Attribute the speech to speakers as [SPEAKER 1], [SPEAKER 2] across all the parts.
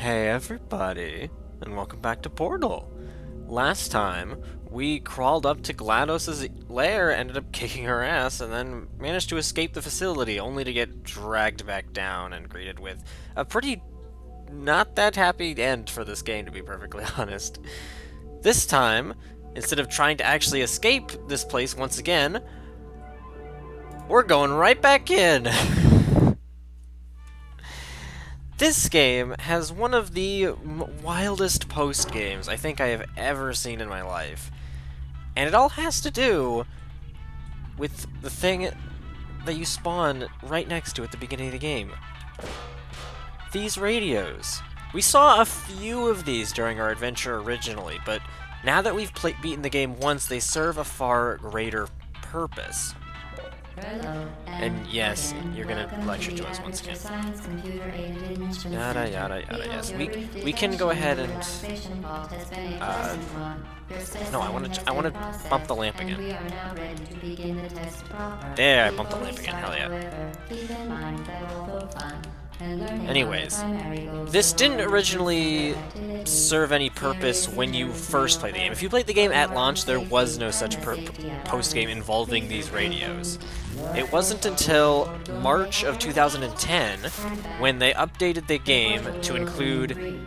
[SPEAKER 1] Hey everybody, and welcome back to Portal. Last time, we crawled up to GLaDOS's lair, ended up kicking her ass, and then managed to escape the facility, only to get dragged back down and greeted with a pretty not that happy end for this game, to be perfectly honest. This time, instead of trying to actually escape this place once again, we're going right back in! This game has one of the wildest post games I think I have ever seen in my life. And it all has to do with the thing that you spawn right next to at the beginning of the game. These radios. We saw a few of these during our adventure originally, but now that we've beaten the game once, they serve a far greater purpose.
[SPEAKER 2] Hello,
[SPEAKER 1] and yes, you're gonna lecture to us once again. Yada yada yada. Yes, we can go ahead and. No, I want to bump the lamp again. There, I bumped the lamp again. Hell yeah. Anyways, this didn't originally serve any purpose when you first played the game. If you played the game at launch, there was no such post-game involving these radios. It wasn't until March of 2010 when they updated the game to include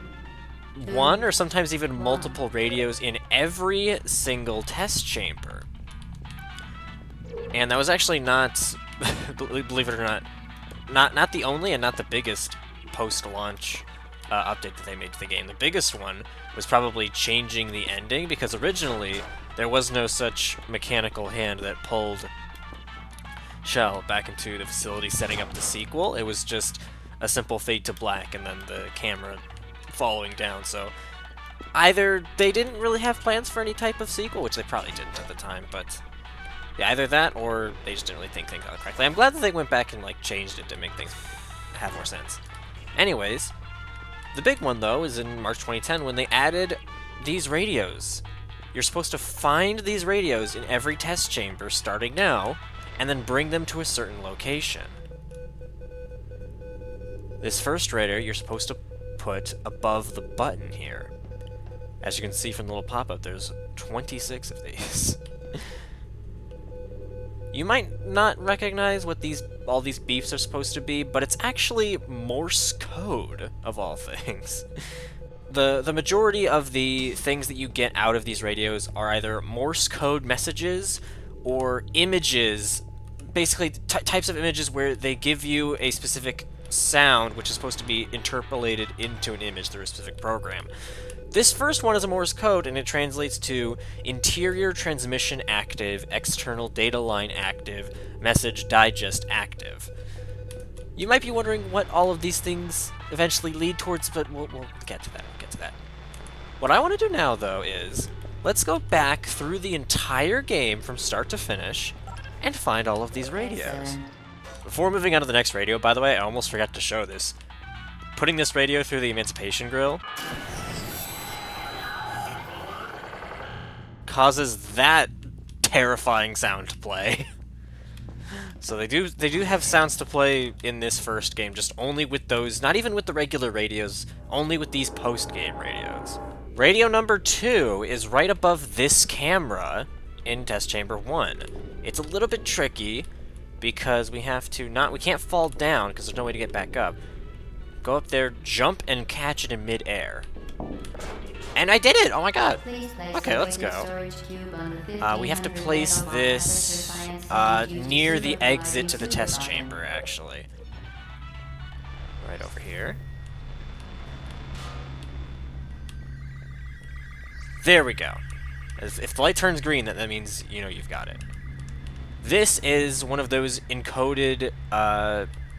[SPEAKER 1] one or sometimes even multiple radios in every single test chamber. And that was actually not, believe it or not the only and not the biggest post-launch update that they made to the game. The biggest one was probably changing the ending, because originally there was no such mechanical hand that pulled Shell back into the facility setting up the sequel. It was just a simple fade to black and then the camera following down. So either they didn't really have plans for any type of sequel, which they probably didn't at the time, but yeah, either that or they just didn't really think things out correctly. I'm glad that they went back and changed it to make things have more sense. Anyways, the big one though is in March 2010 when they added these radios. You're supposed to find these radios in every test chamber starting now, and then bring them to a certain location. This first radio you're supposed to put above the button here. As you can see from the little pop-up, there's 26 of these. You might not recognize what all these beeps are supposed to be, but it's actually Morse code, of all things. The majority of the things that you get out of these radios are either Morse code messages or images, basically types of images where they give you a specific sound which is supposed to be interpolated into an image through a specific program. This first one is a Morse code, and it translates to interior transmission active, external data line active, message digest active. You might be wondering what all of these things eventually lead towards, but we'll get to that. What I want to do now, though, is let's go back through the entire game from start to finish and find all of these radios. Before moving on to the next radio, by the way, I almost forgot to show this. Putting this radio through the Emancipation Grill causes that terrifying sound to play. So they do have sounds to play in this first game, just only with those, not even with the regular radios, only with these post-game radios. Radio number 2 is right above this camera in Test Chamber 1. It's a little bit tricky because we can't fall down because there's no way to get back up. Go up there, jump, and catch it in mid-air. And I did it! Oh my god! Okay, let's go. We have to place this near the exit to the test chamber, actually. Right over here. There we go. If the light turns green, that means you know you've got it. This is one of those encoded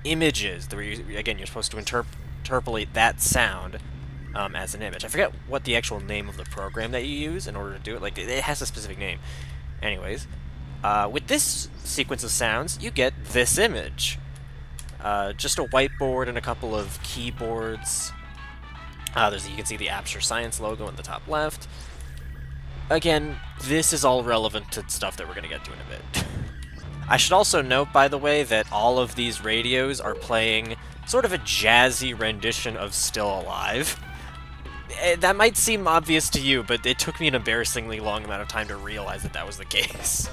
[SPEAKER 1] images where you're supposed to interpolate that sound as an image. I forget what the actual name of the program that you use in order to do it. It has a specific name. Anyways, with this sequence of sounds, you get this image. Just a whiteboard and a couple of keyboards. You can see the Aperture Science logo in the top left. Again, this is all relevant to stuff that we're going to get to in a bit. I should also note, by the way, that all of these radios are playing sort of a jazzy rendition of Still Alive. That might seem obvious to you, but it took me an embarrassingly long amount of time to realize that that was the case.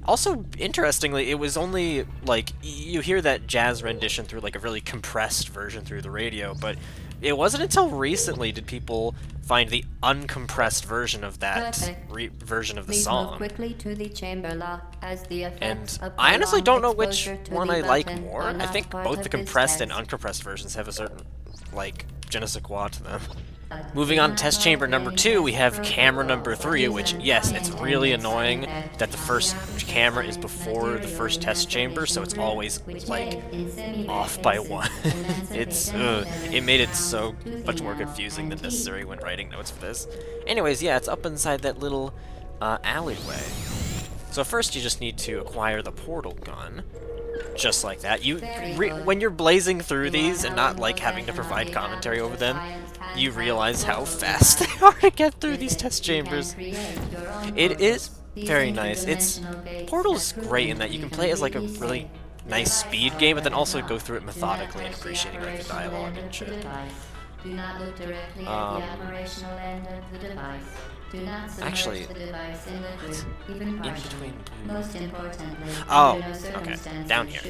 [SPEAKER 1] Also, interestingly, it was only, like, you hear that jazz rendition through, like, a really compressed version through the radio, but it wasn't until recently did people find the uncompressed version of that version of the song.
[SPEAKER 2] Quickly to the chamber lock as the
[SPEAKER 1] And I honestly don't know which one I like more. I think both the compressed and uncompressed versions have a certain, like, je ne sais quoi to them. Moving on to test chamber number 2, we have camera number 3, which, yes, it's really annoying that the first camera is before the first test chamber, so it's always, like, off by 1. It made it so much more confusing than necessary when writing notes for this. Anyways, yeah, it's up inside that little alleyway. So first you just need to acquire the portal gun. Just like that. When you're blazing through these and not, like, having to provide commentary over them, you realize how fast they are to get through these test chambers. It is very nice. Portal is great in that you can play it as, like, a really nice speed game, but then also go through it methodically and appreciating, like, the dialogue and shit. Actually, in between blue. Oh, okay, down here.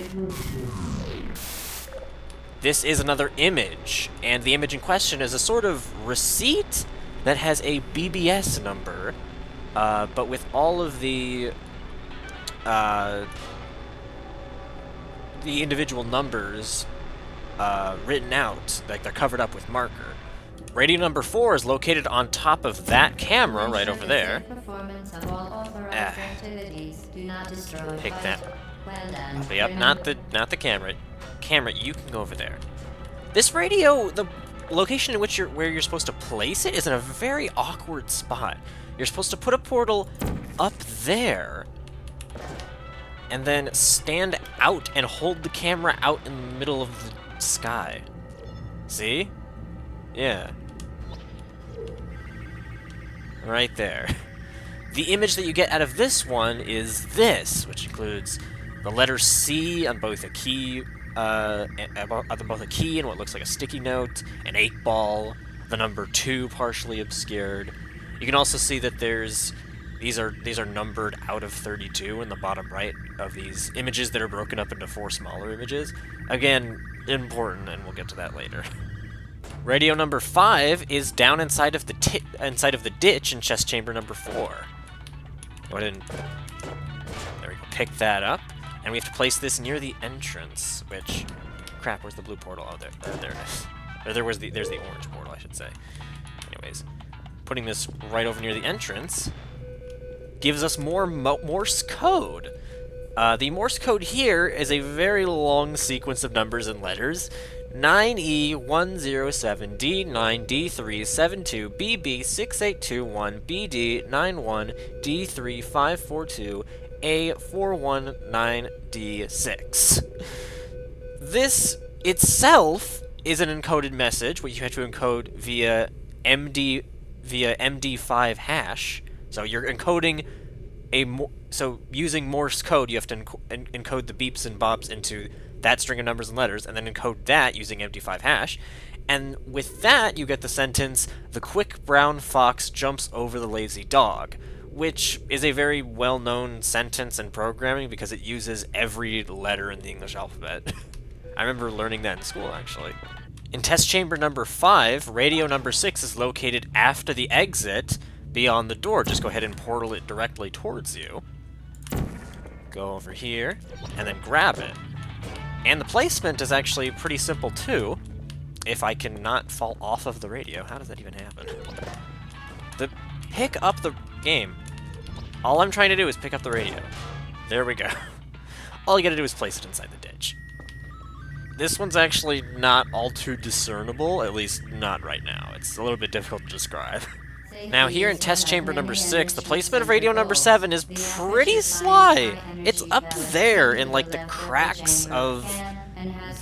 [SPEAKER 1] This is another image, and the image in question is a sort of receipt that has a BBS number, but with all of the individual numbers written out, like they're covered up with marker. Radio number 4 is located on top of that camera right over there. Pick that. Yep, not the camera. Camera, you can go over there. This radio, the location in which where you're supposed to place it is in a very awkward spot. You're supposed to put a portal up there, and then stand out and hold the camera out in the middle of the sky. See? Yeah. Right there. The image that you get out of this one is this, which includes the letter C on both a key, both a key and what looks like a sticky note, an 8-ball, the number 2 partially obscured. You can also see that these are numbered out of 32 in the bottom right of these images that are broken up into 4 smaller images. Again, important, and we'll get to that later. Radio number 5 is down inside of the ditch in chest chamber number 4. Go ahead and there we go. Pick that up, and we have to place this near the entrance. Which, crap, where's the blue portal? Oh, there it is. Or there's the orange portal, I should say. Anyways, putting this right over near the entrance gives us more Morse code. The Morse code here is a very long sequence of numbers and letters. 9E107 D9 D372 BB 6821 BD 91 D3 542 A419 D6. This itself is an encoded message, which you have to encode via MD5 hash. So you're encoding so using Morse code, you have to encode the beeps and bops into that string of numbers and letters, and then encode that using MD5 hash. And with that, you get the sentence, "The quick brown fox jumps over the lazy dog," which is a very well-known sentence in programming because it uses every letter in the English alphabet. I remember learning that in school, actually. In test chamber number 5, radio number 6 is located after the exit beyond the door. Just go ahead and portal it directly towards you. Go over here, and then grab it. And the placement is actually pretty simple, too. If I cannot fall off of the radio. How does that even happen? Pick up the game. All I'm trying to do is pick up the radio. There we go. All you gotta do is place it inside the ditch. This one's actually not all too discernible, at least not right now. It's a little bit difficult to describe. Now here in test chamber number 6, the placement of radio number 7 is pretty sly. It's up there in like the cracks of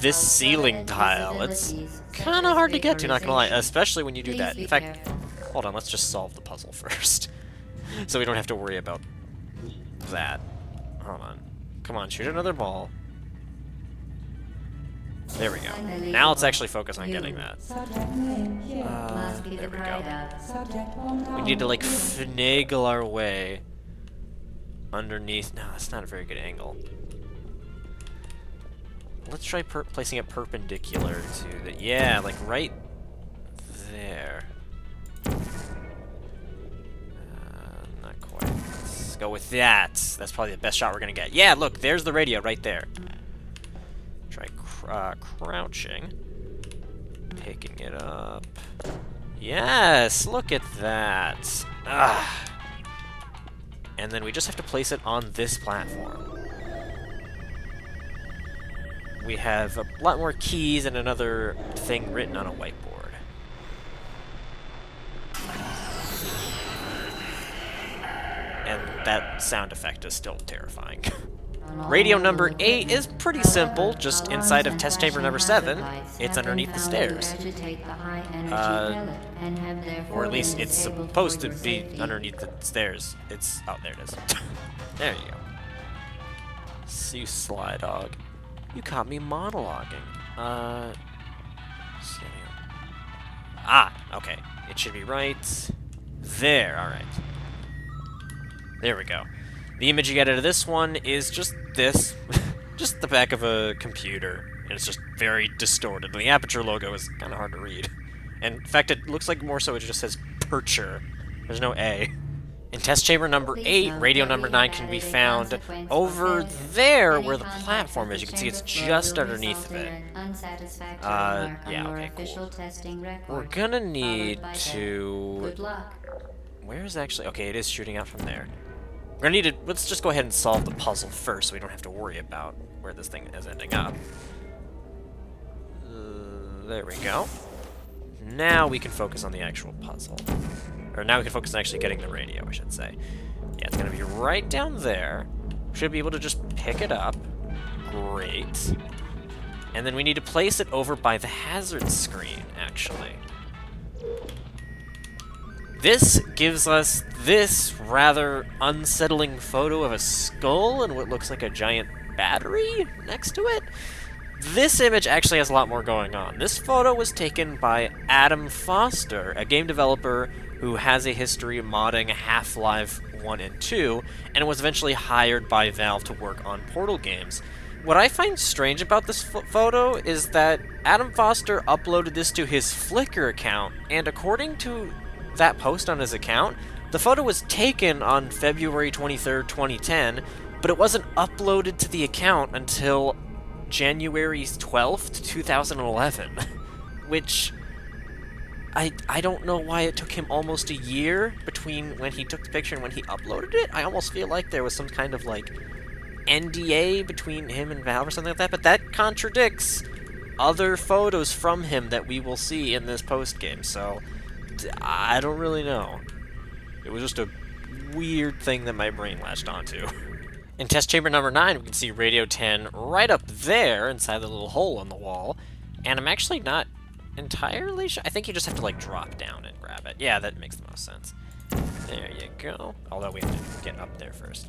[SPEAKER 1] this ceiling tile. It's kind of hard to get to, not gonna lie, especially when you do that. In fact, hold on, let's just solve the puzzle first. So we don't have to worry about that. hold on. Come on, shoot another ball. There we go. Now let's actually focus on getting that. There we go. We need to, like, finagle our way underneath. No, that's not a very good angle. Let's try placing it perpendicular to the... Yeah, like right there. Not quite. Let's go with that. That's probably the best shot we're gonna get. Yeah, look, there's the radio right there. Try crouching. Picking it up. Yes, look at that. Ah. And then we just have to place it on this platform. We have a lot more keys and another thing written on a whiteboard. And that sound effect is still terrifying. Radio number 8 is pretty simple, just inside of test chamber number 7. It's underneath the stairs. Or at least it's supposed to be underneath the stairs. It's... oh, there it is. There you go. See you, Sly Dog. You caught me monologuing. Ah, okay. It should be right there. Alright. There we go. The image you get out of this one is just this. Just the back of a computer. And it's just very distorted. The aperture logo is kind of hard to read. And in fact, it looks like more so it just says Percher. There's no A. In test chamber number 8, radio number 9 can be found over there where the platform is. You can see it's just underneath of it. Yeah, okay, cool. We're gonna need to... Where is actually... Okay, it is shooting out from there. We're gonna need to... Let's just go ahead and solve the puzzle first so we don't have to worry about where this thing is ending up. There we go. Now we can focus on the actual puzzle. Or now we can focus on actually getting the radio, I should say. Yeah, it's gonna be right down there. Should be able to just pick it up. Great. And then we need to place it over by the hazard screen, actually. This gives us this rather unsettling photo of a skull and what looks like a giant battery next to it. This image actually has a lot more going on. This photo was taken by Adam Foster, a game developer who has a history of modding Half-Life 1 and 2, and was eventually hired by Valve to work on Portal games. What I find strange about this photo is that Adam Foster uploaded this to his Flickr account, and according to that post on his account, the photo was taken on February 23rd, 2010, but it wasn't uploaded to the account until January 12th, 2011, which I don't know why it took him almost a year between when he took the picture and when he uploaded it. I almost feel like there was some kind of, like, NDA between him and Valve or something like that, but that contradicts other photos from him that we will see in this post-game, so I don't really know. It was just a weird thing that my brain latched onto. In test chamber number 9, we can see Radio 10 right up there inside the little hole in the wall, and I'm actually not entirely sure. I think you just have to, like, drop down and grab it. Yeah, that makes the most sense. There you go. Although we have to get up there first.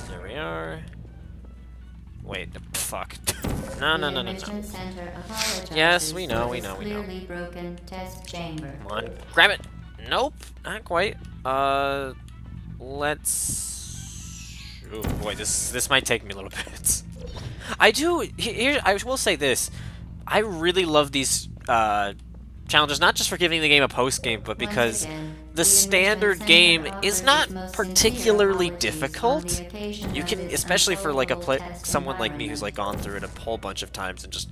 [SPEAKER 1] There we are. Wait, fuck. No. Yes, we know. Come on, grab it. Nope, not quite. Let's... Oh boy, this might take me a little bit. I will say this. I really love these challenges, not just for giving the game a post-game, but because the standard game is not particularly difficult. You can, especially for like someone like me who's like gone through it a whole bunch of times and just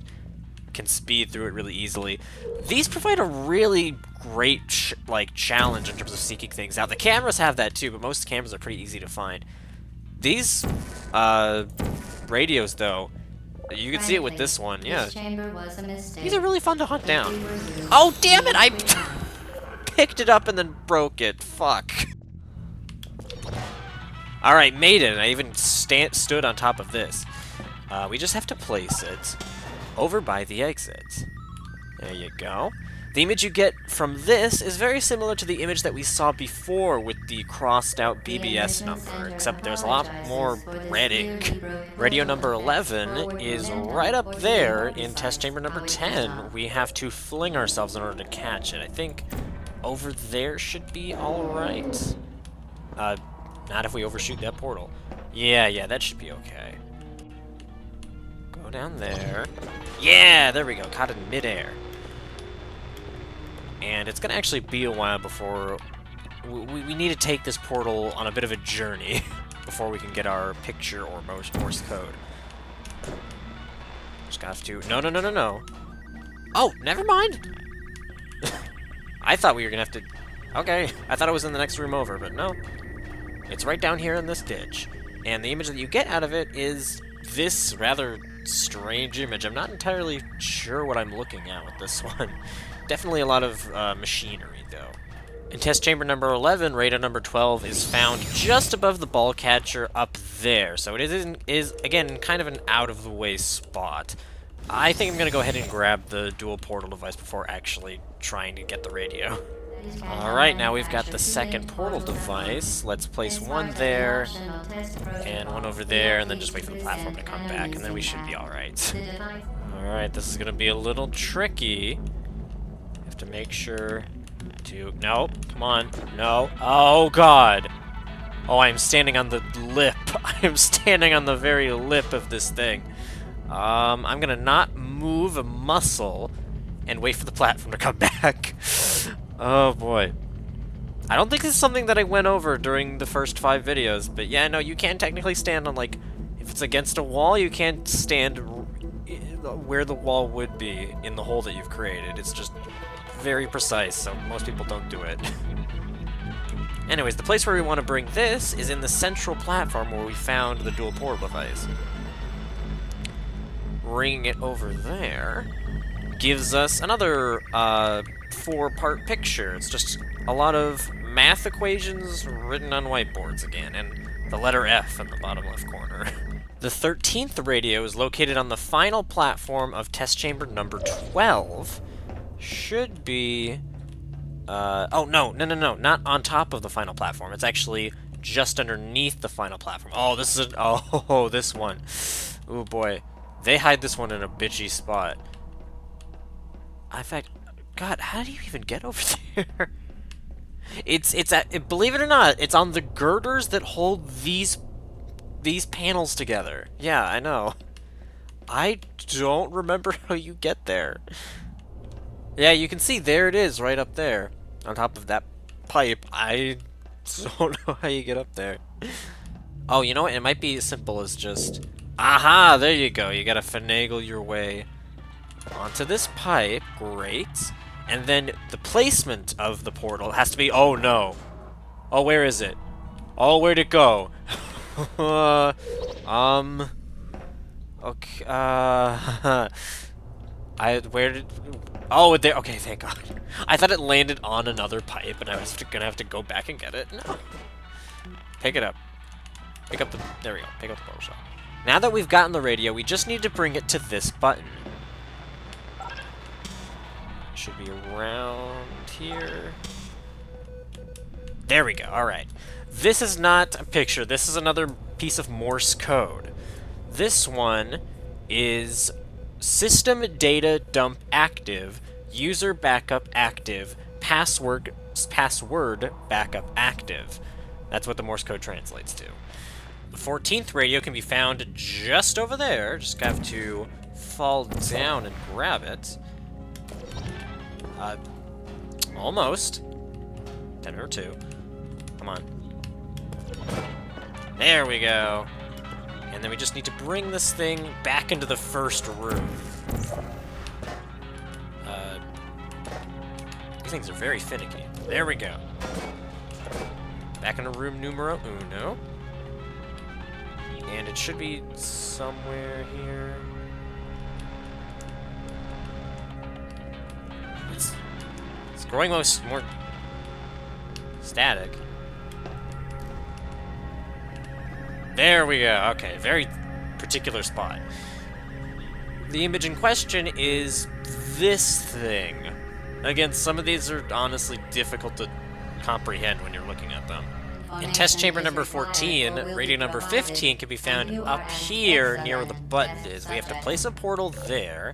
[SPEAKER 1] can speed through it really easily. These provide a really great challenge in terms of seeking things out. The cameras have that too, but most cameras are pretty easy to find. These radios, though, you can see it with this one, yeah. These are really fun to hunt down. Oh, damn it! I picked it up and then broke it. Fuck. Alright, made it. I even stood on top of this. We just have to place it over by the exit. There you go. The image you get from this is very similar to the image that we saw before with the crossed out BBS number, except there's a lot more red ink. Radio number 11 is right up there in test chamber number 10. We have to fling ourselves in order to catch it. I think over there should be alright. Not if we overshoot that portal. Yeah, that should be okay. Go down there. Yeah, there we go. Caught it in midair. And it's gonna actually be a while before... We need to take this portal on a bit of a journey before we can get our picture or Morse code. Just have to... No. Oh, never mind! I thought we were gonna have to... Okay, I thought it was in the next room over, but no. It's right down here in this ditch. And the image that you get out of it is this rather strange image. I'm not entirely sure what I'm looking at with this one. Definitely a lot of machinery, though. In test chamber number 11, radar number 12 is found just above the ball catcher up there. So it is again, kind of an out-of-the-way spot. I think I'm going to go ahead and grab the dual portal device before actually trying to get the radio. Alright, now we've got the second portal device. Let's place one there, and one over there, and then just wait for the platform to come back, and then we should be alright. Alright, this is going to be a little tricky. Have to make sure to... No, come on. No. Oh, God. Oh, I'm standing on the lip. I'm standing on the very lip of this thing. I'm going to not move a muscle and wait for the platform to come back. Oh, boy. I don't think this is something that I went over during the first 5 videos, but yeah, no, you can technically stand on, like, if it's against a wall, you can't stand where the wall would be in the hole that you've created. It's just very precise, so most people don't do it. Anyways, the place where we want to bring this is in the central platform where we found the dual portal device. Bringing it over there gives us another 4-part picture. It's just a lot of math equations written on whiteboards again, and the letter F in the bottom left corner. The 13th radio is located on the final platform of test chamber number 12. Should be... oh, no, not on top of the final platform. It's actually just underneath the final platform. Oh, this is oh, this one. Oh, boy. They hide this one in a bitchy spot. In fact, God, how do you even get over there? Believe it or not, it's on the girders that hold these panels together. Yeah, I know. I don't remember how you get there. Yeah, you can see there it is, right up there, on top of that pipe. I don't know how you get up there. Oh, you know what? It might be as simple as just... Aha! There you go. You gotta finagle your way onto this pipe. Great. And then the placement of the portal has to be... Oh, no. Oh, where is it? Oh, where'd it go? Okay, where did... Oh, there... Okay, thank God. I thought it landed on another pipe, and I was gonna have to go back and get it. No. Pick it up. Pick up the... There we go. Pick up the portal shell. Now that we've gotten the radio, we just need to bring it to this button. Should be around here. There we go. Alright. This is not a picture. This is another piece of Morse code. This one is system data dump active, user backup active, password backup active. That's what the Morse code translates to. The 14th radio can be found just over there. Just have to fall down and grab it. Almost. 10 or 2. Come on. There we go. And then we just need to bring this thing back into the first room. These things are very finicky. There we go. Back into room numero uno. And it should be somewhere here. It's growing more static. There we go. Okay, very particular spot. The image in question is this thing. Again, some of these are honestly difficult to comprehend when you're looking at them. In test chamber number 14, radio number 15 can be found up here near where the button is. We have to place a portal there,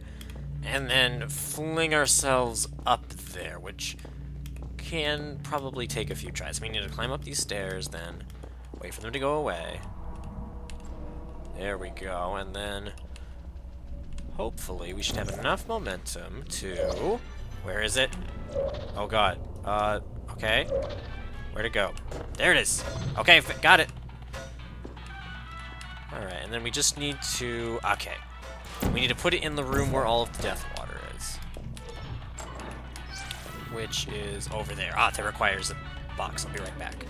[SPEAKER 1] and then fling ourselves up there, which can probably take a few tries. We need to climb up these stairs, then wait for them to go away. There we go, and then hopefully we should have enough momentum to... Where is it? Oh god. Okay. Where'd it go? There it is! Okay, got it! Alright, and then we just need to... Okay. We need to put it in the room where all of the death water is. Which is over there. Ah, that requires a box. I'll be right back.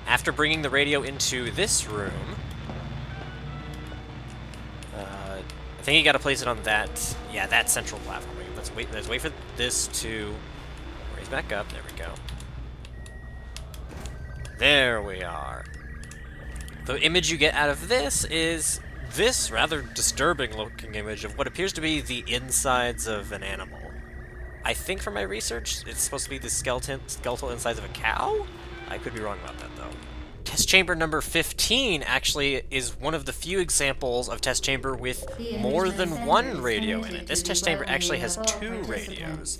[SPEAKER 1] After bringing the radio into this room... I think you gotta place it on that... Yeah, that central platform. Let's wait for this to raise back up. There we go. There we are. The image you get out of this is this rather disturbing looking image of what appears to be the insides of an animal. I think from my research, it's supposed to be the skeletal insides of a cow? I could be wrong about that though. Test chamber number 15 actually is one of the few examples of test chamber with more than one radio in it. This test chamber actually has 2 radios.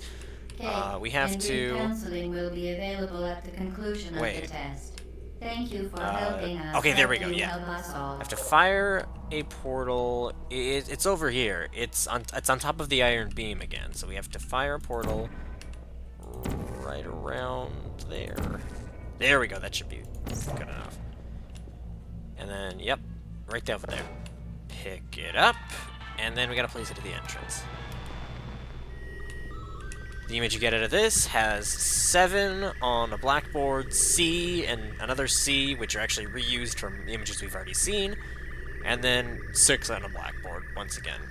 [SPEAKER 1] We have to...
[SPEAKER 2] Counseling will be available at the conclusion of the test. Thank you for helping us.
[SPEAKER 1] Okay, there we go, yeah. I have to fire a portal. It's over here. It's on top of the iron beam again, so we have to fire a portal right around there. There we go, that should be good enough. And then, yep, right over there. Pick it up, and then we gotta place it at the entrance. The image you get out of this has 7 on a blackboard, C, and another C, which are actually reused from images we've already seen, and then 6 on a blackboard, once again.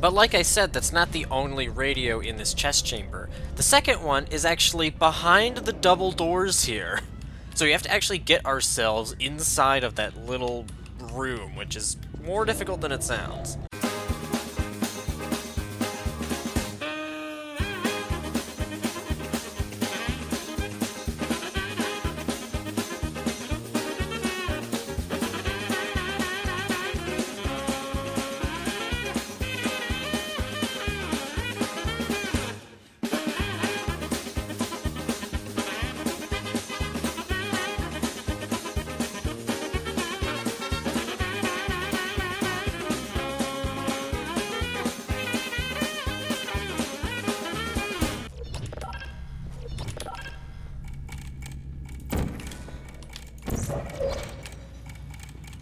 [SPEAKER 1] But like I said, that's not the only radio in this chest chamber. The second one is actually behind the double doors here. So we have to actually get ourselves inside of that little room, which is more difficult than it sounds.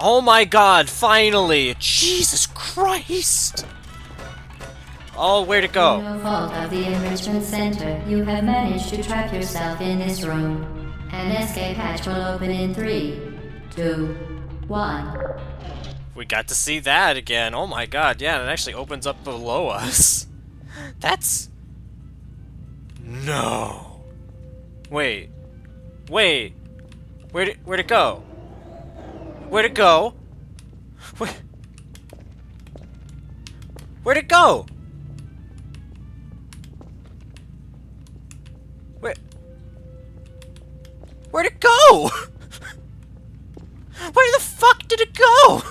[SPEAKER 1] Oh my god, finally! Jesus Christ! Oh, where'd it go?
[SPEAKER 2] No fault of the enrichment center. You have managed to trap yourself in this room. An escape hatch will open in 3, 2, 1.
[SPEAKER 1] We got to see that again. Oh my god, yeah, it actually opens up below us. That's... No. Wait. Wait. Where'd it go? Where'd it go? Where'd it go? Where'd it go? Where the fuck did it go?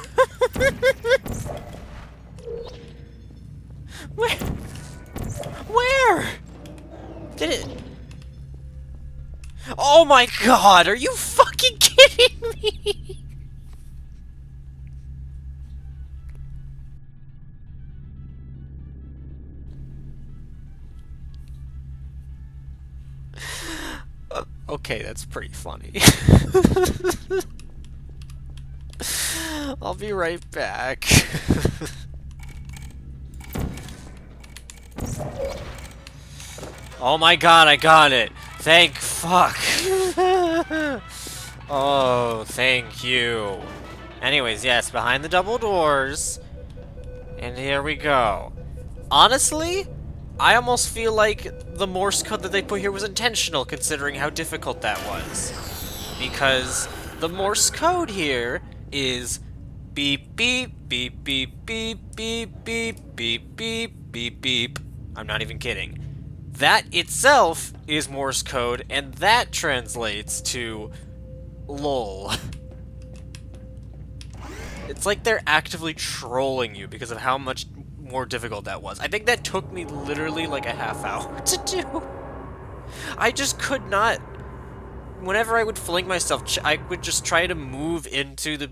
[SPEAKER 1] Where? Did it? Oh my god, are you fucking kidding me? Okay, that's pretty funny. I'll be right back. Oh my god, I got it! Thank fuck! Oh, thank you. Anyways, yes, behind the double doors. And here we go. Honestly, I almost feel like the Morse code that they put here was intentional, considering how difficult that was. Because the Morse code here is beep beep beep beep beep beep beep beep beep beep beep. I'm not even kidding. That itself is Morse code, and that translates to LOL. It's like they're actively trolling you because of how much more difficult that was. I think that took me literally like a half hour to do. I just could not. Whenever I would fling myself, I would just try to move into the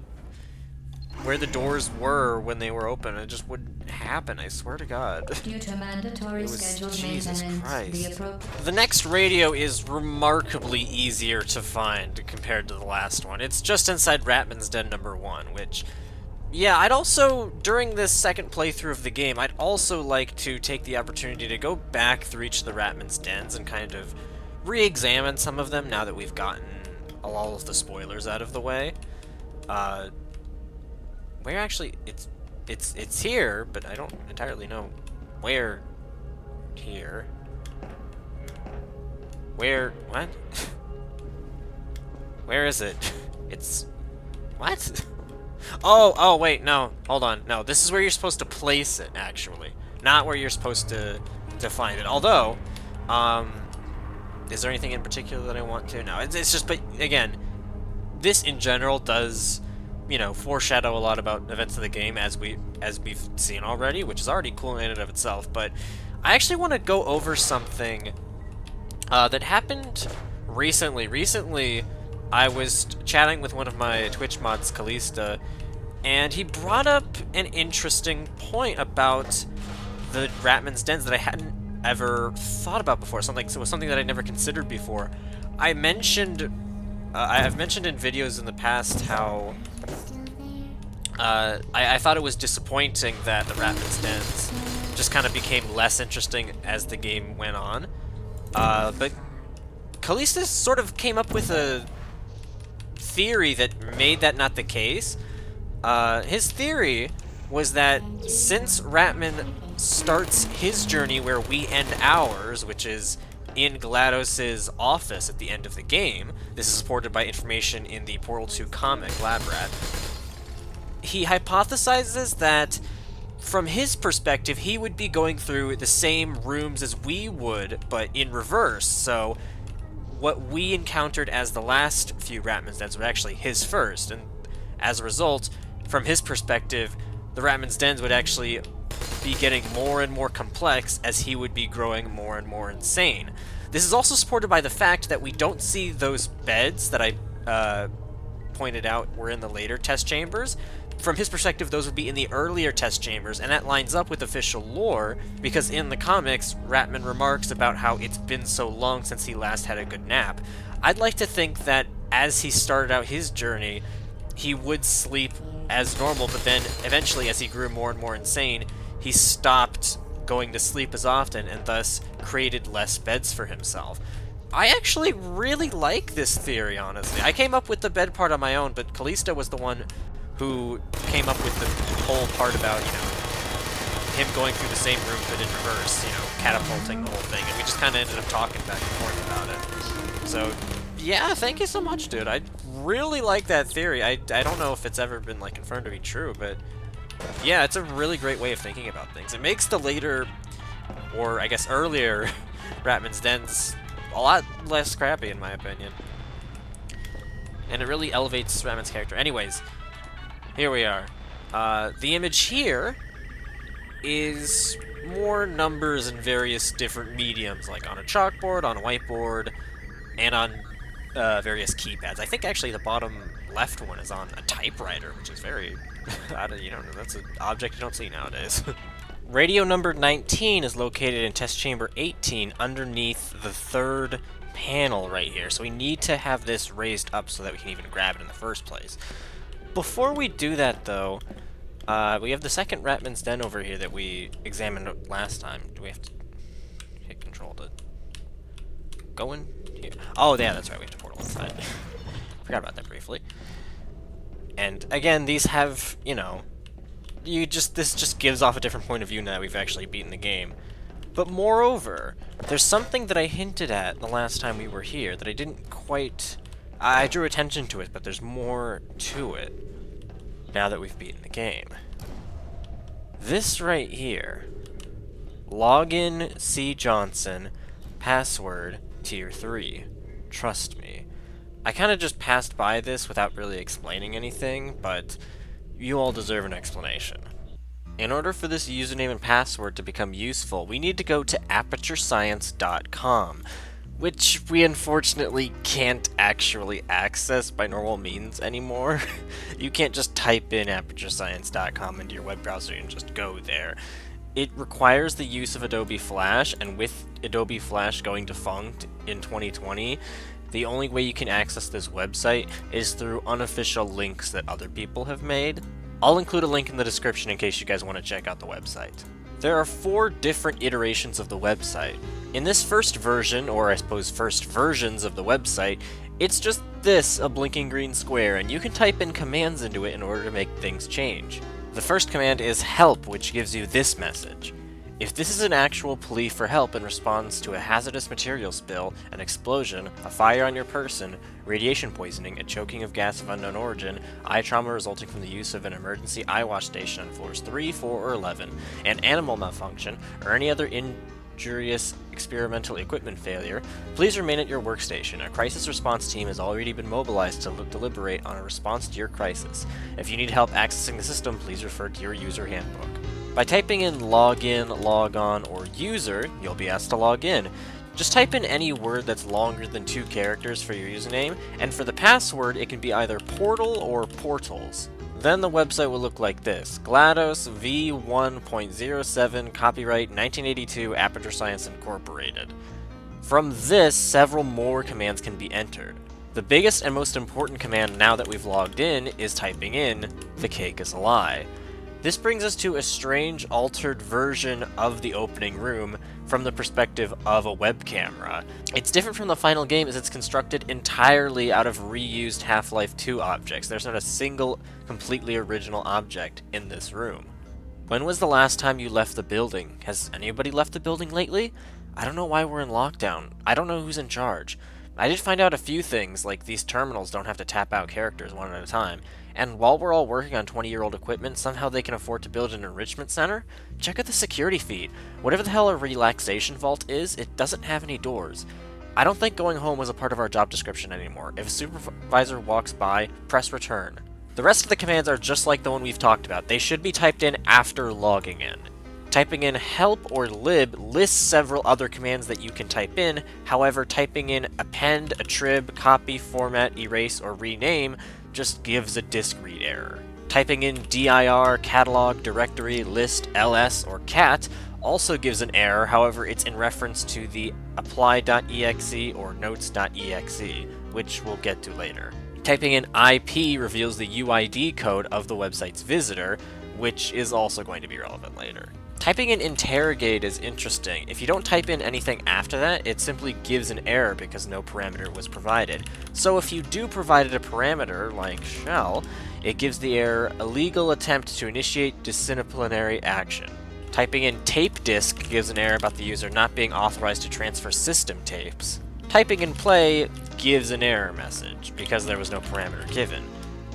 [SPEAKER 1] where the doors were when they were open. It just wouldn't happen, I swear to God.
[SPEAKER 2] Due to mandatory scheduled
[SPEAKER 1] Jesus
[SPEAKER 2] maintenance,
[SPEAKER 1] Christ. The next radio is remarkably easier to find compared to the last one. It's just inside Ratman's Den number 1, which, yeah, I'd also, during this second playthrough of the game, I'd also like to take the opportunity to go back through each of the Ratman's Dens and kind of re-examine some of them now that we've gotten all of the spoilers out of the way. Where actually, it's here, but I don't entirely know where here. Where, what? Where is it? It's, what? Oh, wait, no, hold on. No, this is where you're supposed to place it, actually. Not where you're supposed to find it. Although, is there anything in particular that I want to? No, it's just, but again, this in general does, you know, foreshadow a lot about events of the game as we've seen already, which is already cool in and of itself. But I actually want to go over something that happened recently. Recently, I was chatting with one of my Twitch mods, Kalista, and he brought up an interesting point about the Ratman's Dens that I hadn't ever thought about before. It was something that I never considered before. I've mentioned in videos in the past how I thought it was disappointing that the Ratman's Dens just kind of became less interesting as the game went on. But Kalista sort of came up with a theory that made that not the case. His theory was that since Ratman starts his journey where we end ours, which is in GLaDOS's office at the end of the game, this is supported by information in the Portal 2 comic, Lab Rat, he hypothesizes that from his perspective, he would be going through the same rooms as we would, but in reverse. So what we encountered as the last few Ratman's Dens were actually his first, and as a result, from his perspective, the Ratman's Dens would actually be getting more and more complex as he would be growing more and more insane. This is also supported by the fact that we don't see those beds that I pointed out were in the later test chambers. From his perspective, those would be in the earlier test chambers, and that lines up with official lore, because in the comics, Ratman remarks about how it's been so long since he last had a good nap. I'd like to think that as he started out his journey, he would sleep as normal, but then eventually, as he grew more and more insane, he stopped going to sleep as often, and thus created less beds for himself. I actually really like this theory, honestly. I came up with the bed part on my own, but Kalista was the one who came up with the whole part about, you know, him going through the same room but in reverse, you know, catapulting the whole thing, and we just kind of ended up talking back and forth about it. So, yeah, thank you so much, dude. I really like that theory. I don't know if it's ever been, like, confirmed to be true, but yeah, it's a really great way of thinking about things. It makes the later, or I guess earlier, Ratman's Dens a lot less crappy, in my opinion. And it really elevates Ratman's character. Anyways, here we are. The image here is more numbers in various different mediums, like on a chalkboard, on a whiteboard, and on various keypads. I think actually the bottom left one is on a typewriter, which is very, you know, that's an object you don't see nowadays. Radio number 19 is located in test chamber 18 underneath the third panel right here. So we need to have this raised up so that we can even grab it in the first place. Before we do that, though, we have the second Ratman's Den over here that we examined last time. Do we have to hit control to go in here? Oh, yeah, that's right. We have to portal inside. Forgot about that briefly. And again, these have, you know, this just gives off a different point of view now that we've actually beaten the game. But moreover, there's something that I hinted at the last time we were here that I didn't quite... I drew attention to it, but there's more to it now that we've beaten the game. This right here, Login C. Johnson, Password Tier 3. Trust me. I kind of just passed by this without really explaining anything, but you all deserve an explanation. In order for this username and password to become useful, we need to go to aperturescience.com, which we unfortunately can't actually access by normal means anymore. You can't just type in aperturescience.com into your web browser and just go there. It requires the use of Adobe Flash, and with Adobe Flash going defunct in 2020, the only way you can access this website is through unofficial links that other people have made. I'll include a link in the description in case you guys want to check out the website. There are 4 different iterations of the website. In this first version, or I suppose first versions of the website, it's just this, a blinking green square, and you can type in commands into it in order to make things change. The first command is help, which gives you this message. If this is an actual plea for help in response to a hazardous material spill, an explosion, a fire on your person, radiation poisoning, a choking of gas of unknown origin, eye trauma resulting from the use of an emergency eye wash station on floors 3, 4, or 11, an animal malfunction, or any other injurious experimental equipment failure, please remain at your workstation. A crisis response team has already been mobilized to deliberate on a response to your crisis. If you need help accessing the system, please refer to your user handbook. By typing in login, logon, or user, you'll be asked to log in. Just type in any word that's longer than 2 characters for your username, and for the password, it can be either portal or portals. Then the website will look like this: GLaDOS V1.07, copyright 1982, Aperture Science Incorporated. From this, several more commands can be entered. The biggest and most important command now that we've logged in is typing in, "The cake is a lie." This brings us to a strange, altered version of the opening room from the perspective of a web camera. It's different from the final game as it's constructed entirely out of reused Half-Life 2 objects. There's not a single completely original object in this room. When was the last time you left the building? Has anybody left the building lately? I don't know why we're in lockdown. I don't know who's in charge. I did find out a few things, like these terminals don't have to tap out characters one at a time. And while we're all working on 20-year-old equipment, somehow they can afford to build an enrichment center? Check out the security feed. Whatever the hell a relaxation vault is, it doesn't have any doors. I don't think going home was a part of our job description anymore. If a supervisor walks by, press return. The rest of the commands are just like the one we've talked about. They should be typed in after logging in. Typing in help or lib lists several other commands that you can type in. However, typing in append, attrib, copy, format, erase, or rename just gives a disk read error. Typing in dir, catalog, directory, list, ls, or cat also gives an error, however it's in reference to the apply.exe or notes.exe, which we'll get to later. Typing in IP reveals the UID code of the website's visitor, which is also going to be relevant later. Typing in interrogate is interesting. If you don't type in anything after that, it simply gives an error because no parameter was provided. So if you do provide a parameter, like shell, it gives the error illegal attempt to initiate disciplinary action. Typing in tape disk gives an error about the user not being authorized to transfer system tapes. Typing in play gives an error message because there was no parameter given.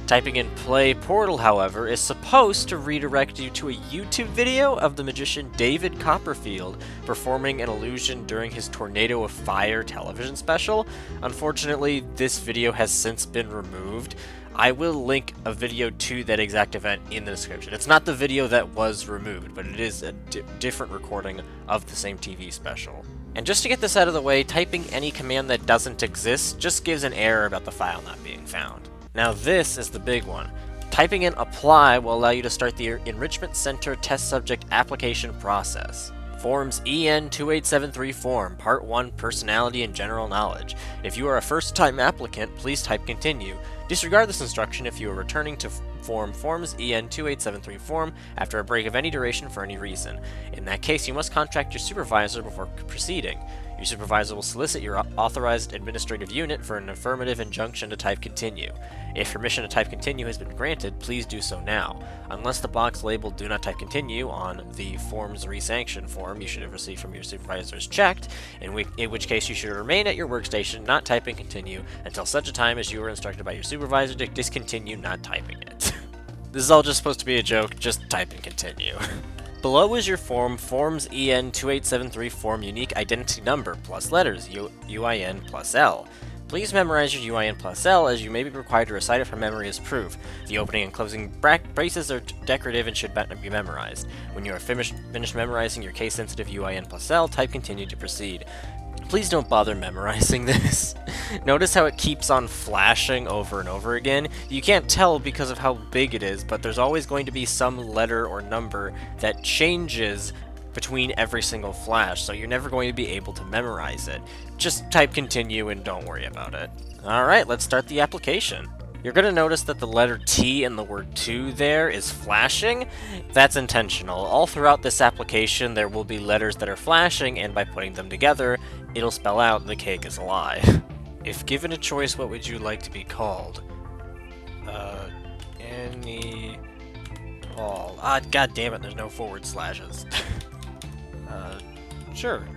[SPEAKER 1] Typing in play portal, however, is supposed to redirect you to a YouTube video of the magician David Copperfield performing an illusion during his Tornado of Fire television special. Unfortunately, this video has since been removed. I will link a video to that exact event in the description. It's not the video that was removed, but it is a different recording of the same TV special. And just to get this out of the way, typing any command that doesn't exist just gives an error about the file not being found. Now this is the big one. Typing in apply will allow you to start the Enrichment Center Test Subject Application process. Forms EN2873 Form, Part 1, Personality and General Knowledge. If you are a first-time applicant, please type continue. Disregard this instruction if you are returning to Forms EN2873 Form after a break of any duration for any reason. In that case, you must contact your supervisor before proceeding. Your supervisor will solicit your authorized administrative unit for an affirmative injunction to type continue. If permission to type continue has been granted, please do so now. Unless the box labeled do not type continue on the Forms Resanction form you should have received from your supervisor is checked, in which case you should remain at your workstation not typing continue until such a time as you are instructed by your supervisor to discontinue not typing it. This is all just supposed to be a joke, just type and continue. Below is your form's EN2873 form unique identity number, plus letters, UIN plus L. Please memorize your UIN plus L, as you may be required to recite it from memory as proof. The opening and closing braces are decorative and should not be memorized. When you are finished memorizing your case-sensitive UIN plus L, type continue to proceed. Please don't bother memorizing this. Notice how it keeps on flashing over and over again. You can't tell because of how big it is, but there's always going to be some letter or number that changes between every single flash, so you're never going to be able to memorize it. Just type continue and don't worry about it. Alright, let's start the application. You're going to notice that the letter T in the word to there is flashing. That's intentional. All throughout this application there will be letters that are flashing, and by putting them together, it'll spell out the cake is a lie. If given a choice, what would you like to be called? Any... all. God damn it, there's no forward slashes. Sure.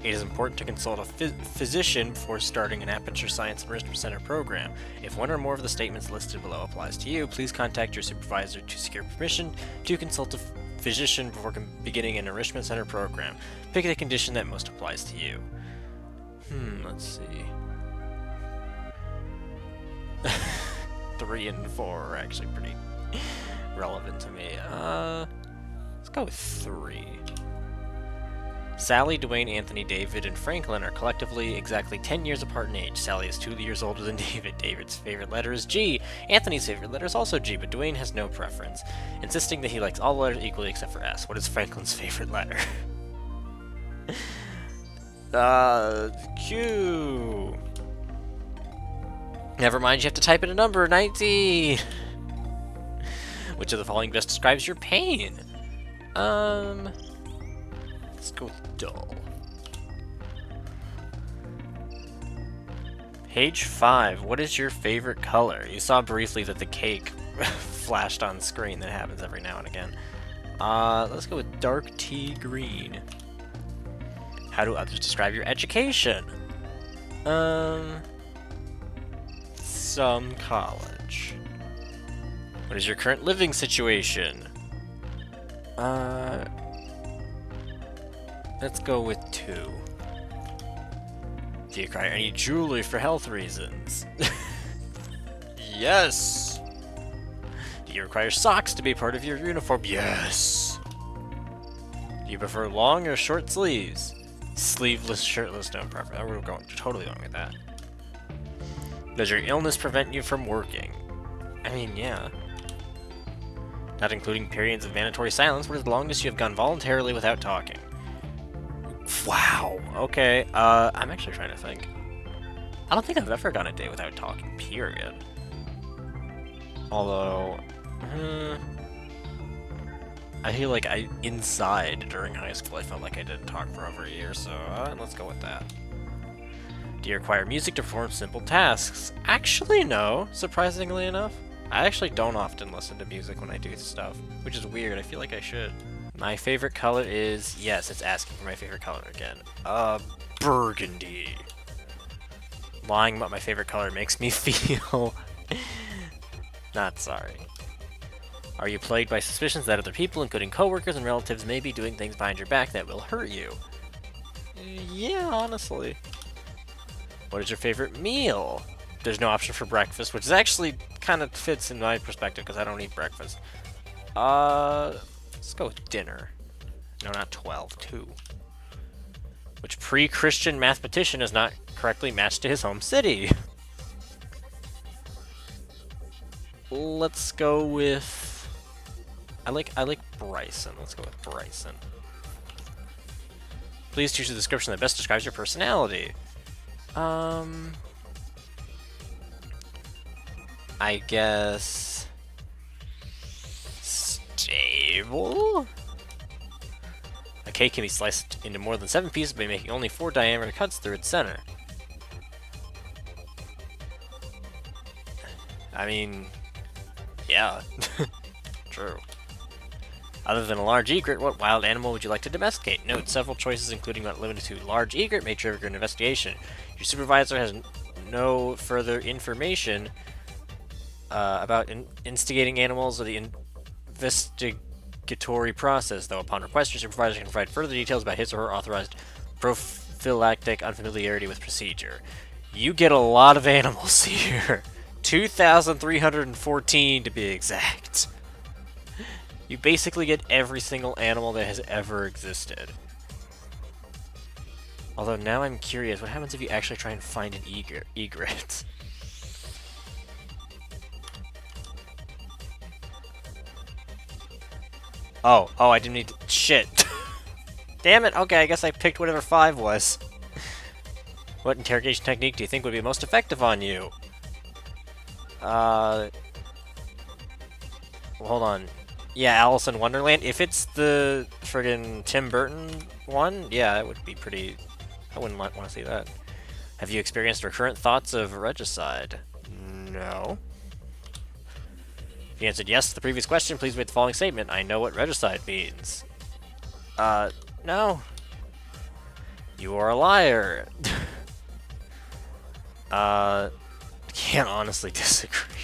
[SPEAKER 1] It is important to consult a physician before starting an Aperture Science Enrichment Center program. If one or more of the statements listed below applies to you, please contact your supervisor to secure permission to consult a physician before beginning an Enrichment Center program. Pick the condition that most applies to you. Let's see. 3 and 4 are actually pretty relevant to me. Let's go with 3. Sally, Dwayne, Anthony, David, and Franklin are collectively exactly 10 years apart in age. Sally is 2 years older than David. David's favorite letter is G. Anthony's favorite letter is also G, but Dwayne has no preference, insisting that he likes all the letters equally except for S. What is Franklin's favorite letter? Q. Never mind, you have to type in a number, 19. Which of the following best describes your pain? Let's go with dull. Page 5. What is your favorite color? You saw briefly that the cake flashed on screen. That happens every now and again. Let's go with dark tea green. How do others describe your education? Some college. What is your current living situation? Let's go with 2. Do you require any jewelry for health reasons? Yes! Do you require socks to be part of your uniform? Yes! Do you prefer long or short sleeves? Sleeveless, shirtless, no preference. We're totally going with that. Does your illness prevent you from working? I mean, yeah. Not including periods of mandatory silence, what is the longest you have gone voluntarily without talking? Wow. Okay. I'm actually trying to think. I don't think I've ever gone a day without talking, period. Although, I feel like inside during high school, I felt like I didn't talk for over a year, so let's go with that. Do you require music to perform simple tasks? Actually, no, surprisingly enough. I actually don't often listen to music when I do stuff, which is weird. I feel like I should. My favorite color is... yes, it's asking for my favorite color again. Burgundy. Lying about my favorite color makes me feel... not sorry. Are you plagued by suspicions that other people, including coworkers and relatives, may be doing things behind your back that will hurt you? Yeah, honestly. What is your favorite meal? There's no option for breakfast, which is actually kind of fits in my perspective because I don't eat breakfast. Let's go with dinner. No, not 12, 2. Which pre-Christian mathematician is not correctly matched to his home city? Let's go with... I like Bryson. Let's go with Bryson. Please choose a description that best describes your personality. I guess... stable? A cake can be sliced into more than 7 pieces by making only 4 diameter cuts through its center. I mean... yeah. True. Other than a large egret, what wild animal would you like to domesticate? Note several choices, including not limited to large egret, may trigger an investigation. Your supervisor has no further information about instigating animals or the investigatory process, though upon request, your supervisor can provide further details about his or her authorized prophylactic unfamiliarity with procedure. You get a lot of animals here. 2,314 to be exact. You basically get every single animal that has ever existed. Although now I'm curious, what happens if you actually try and find an egret? Oh, I didn't need to... Shit. Damn it, okay, I guess I picked whatever 5 was. What interrogation technique do you think would be most effective on you? Hold on. Yeah, Alice in Wonderland. If it's the friggin' Tim Burton one, yeah, it would be pretty... I wouldn't want to see that. Have you experienced recurrent thoughts of regicide? No. If you answered yes to the previous question, please make the following statement. I know what regicide means. No. You are a liar. Can't honestly disagree.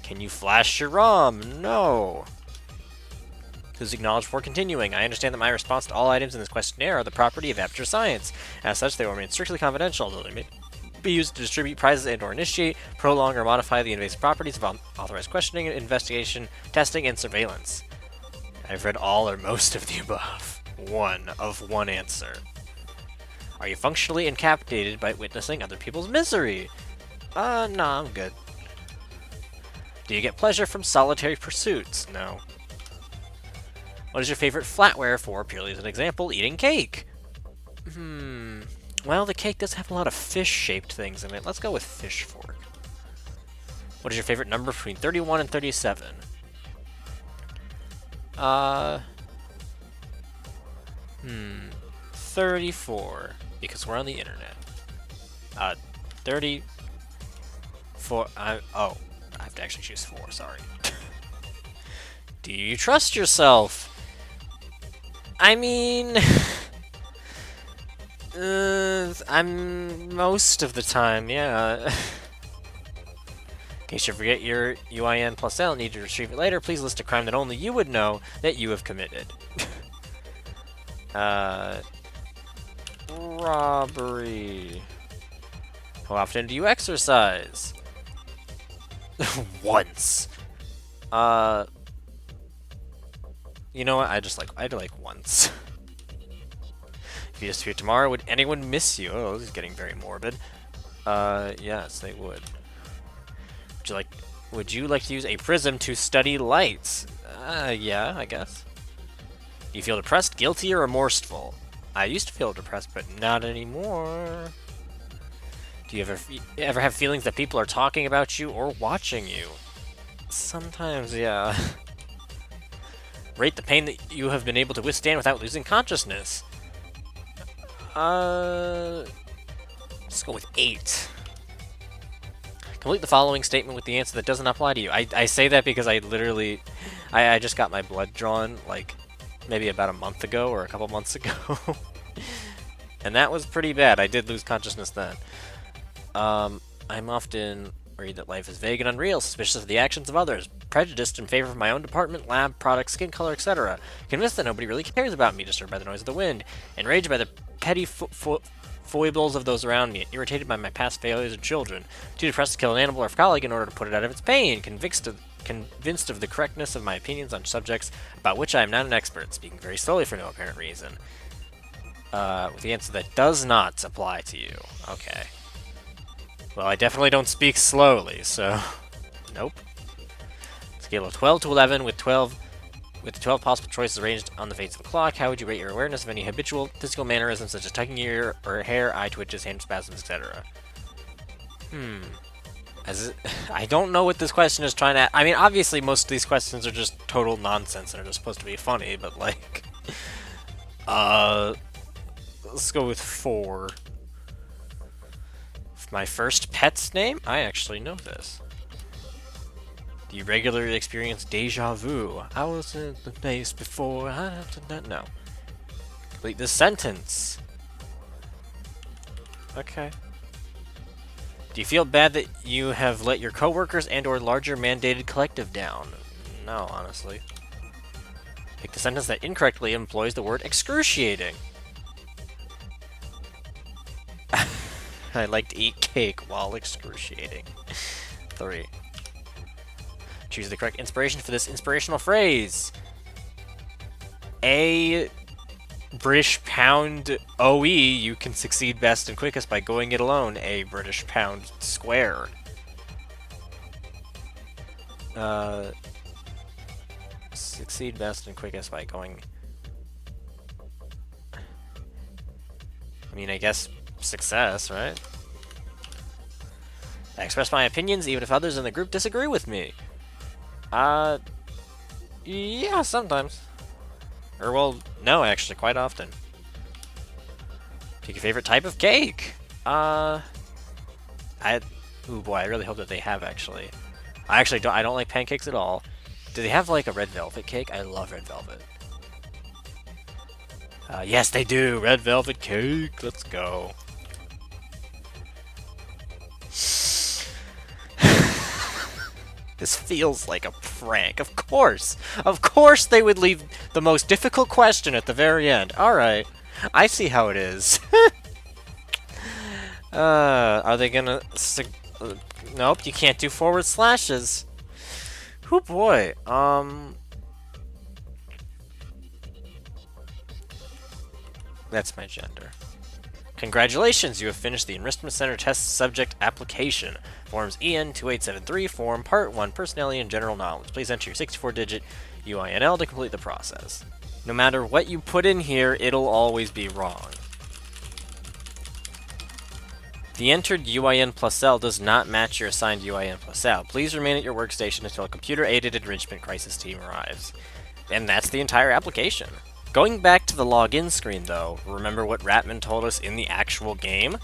[SPEAKER 1] Can you flash your ROM? No. Please acknowledge before continuing. I understand that my response to all items in this questionnaire are the property of Aperture Science. As such, they will remain strictly confidential, though they may be used to distribute prizes and/or initiate, prolong, or modify the invasive properties of authorized questioning, investigation, testing, and surveillance. I've read all or most of the above. One of one answer. Are you functionally incapacitated by witnessing other people's misery? No, I'm good. Do you get pleasure from solitary pursuits? No. What is your favorite flatware for, purely as an example, eating cake? Well, the cake does have a lot of fish-shaped things in it. Let's go with fish fork. What is your favorite number between 31 and 37? 34, because we're on the internet. 34, I have to actually choose 4, sorry. Do you trust yourself? I mean... I'm most of the time, yeah. In case you forget your UIN plus L and need to retrieve it later, please list a crime that only you would know that you have committed. Robbery. How often do you exercise? Once. You know what? I do like once. If you disappeared tomorrow, would anyone miss you? Oh, this is getting very morbid. Yes, they would. Would you like to use a prism to study lights? Yeah, I guess. Do you feel depressed, guilty, or remorseful? I used to feel depressed, but not anymore. Do you ever have feelings that people are talking about you or watching you? Sometimes, yeah. Rate the pain that you have been able to withstand without losing consciousness. Let's go with 8. Complete the following statement with the answer that doesn't apply to you. I say that because I literally... I just got my blood drawn, like, maybe about a month ago or a couple months ago. And that was pretty bad. I did lose consciousness then. I'm often worried that life is vague and unreal, suspicious of the actions of others, prejudiced in favor of my own department, lab, product, skin color, etc. Convinced that nobody really cares about me, disturbed by the noise of the wind, enraged by the petty foibles of those around me, irritated by my past failures of children, too depressed to kill an animal or colleague in order to put it out of its pain, convinced of the correctness of my opinions on subjects about which I am not an expert, speaking very slowly for no apparent reason. With the answer that does not apply to you. Okay. Well, I definitely don't speak slowly, so... Nope. Scale of 12 to 11 with 12 possible choices arranged on the face of the clock. How would you rate your awareness of any habitual physical mannerisms such as tugging your ear or hair, eye twitches, hand spasms, etc.? I don't know what this question is trying to... I mean, obviously most of these questions are just total nonsense and are just supposed to be funny, but like... Let's go with 4. My first pet's name? I actually know this. Do you regularly experience deja vu? I was in the place before. No. Complete this sentence. Okay. Do you feel bad that you have let your coworkers and/or larger mandated collective down? No, honestly. Pick the sentence that incorrectly employs the word excruciating. I like to eat cake while excruciating. 3. Choose the correct inspiration for this inspirational phrase. A British pound OE, you can succeed best and quickest by going it alone. A British pound square. Succeed best and quickest by going... I mean, I guess success, right? I express my opinions even if others in the group disagree with me. Yeah, sometimes. Or, well, no, actually, quite often. Pick your favorite type of cake. Ooh boy, I really hope that they have, actually. I don't like pancakes at all. Do they have, like, a red velvet cake? I love red velvet. Yes, they do! Red velvet cake! Let's go. This feels like a prank. Of course! Of course they would leave the most difficult question at the very end. Alright. I see how it is. Are they gonna... nope, you can't do forward slashes. Oh boy. That's my gender. Congratulations, you have finished the Enlistment Center Test Subject Application. Forms EN2873, Form Part 1, Personality and General Knowledge. Please enter your 64-digit UINL to complete the process. No matter what you put in here, it'll always be wrong. The entered UIN plus L does not match your assigned UIN plus L. Please remain at your workstation until a computer-aided enrichment crisis team arrives. And that's the entire application. Going back to the login screen, though, remember what Ratman told us in the actual game?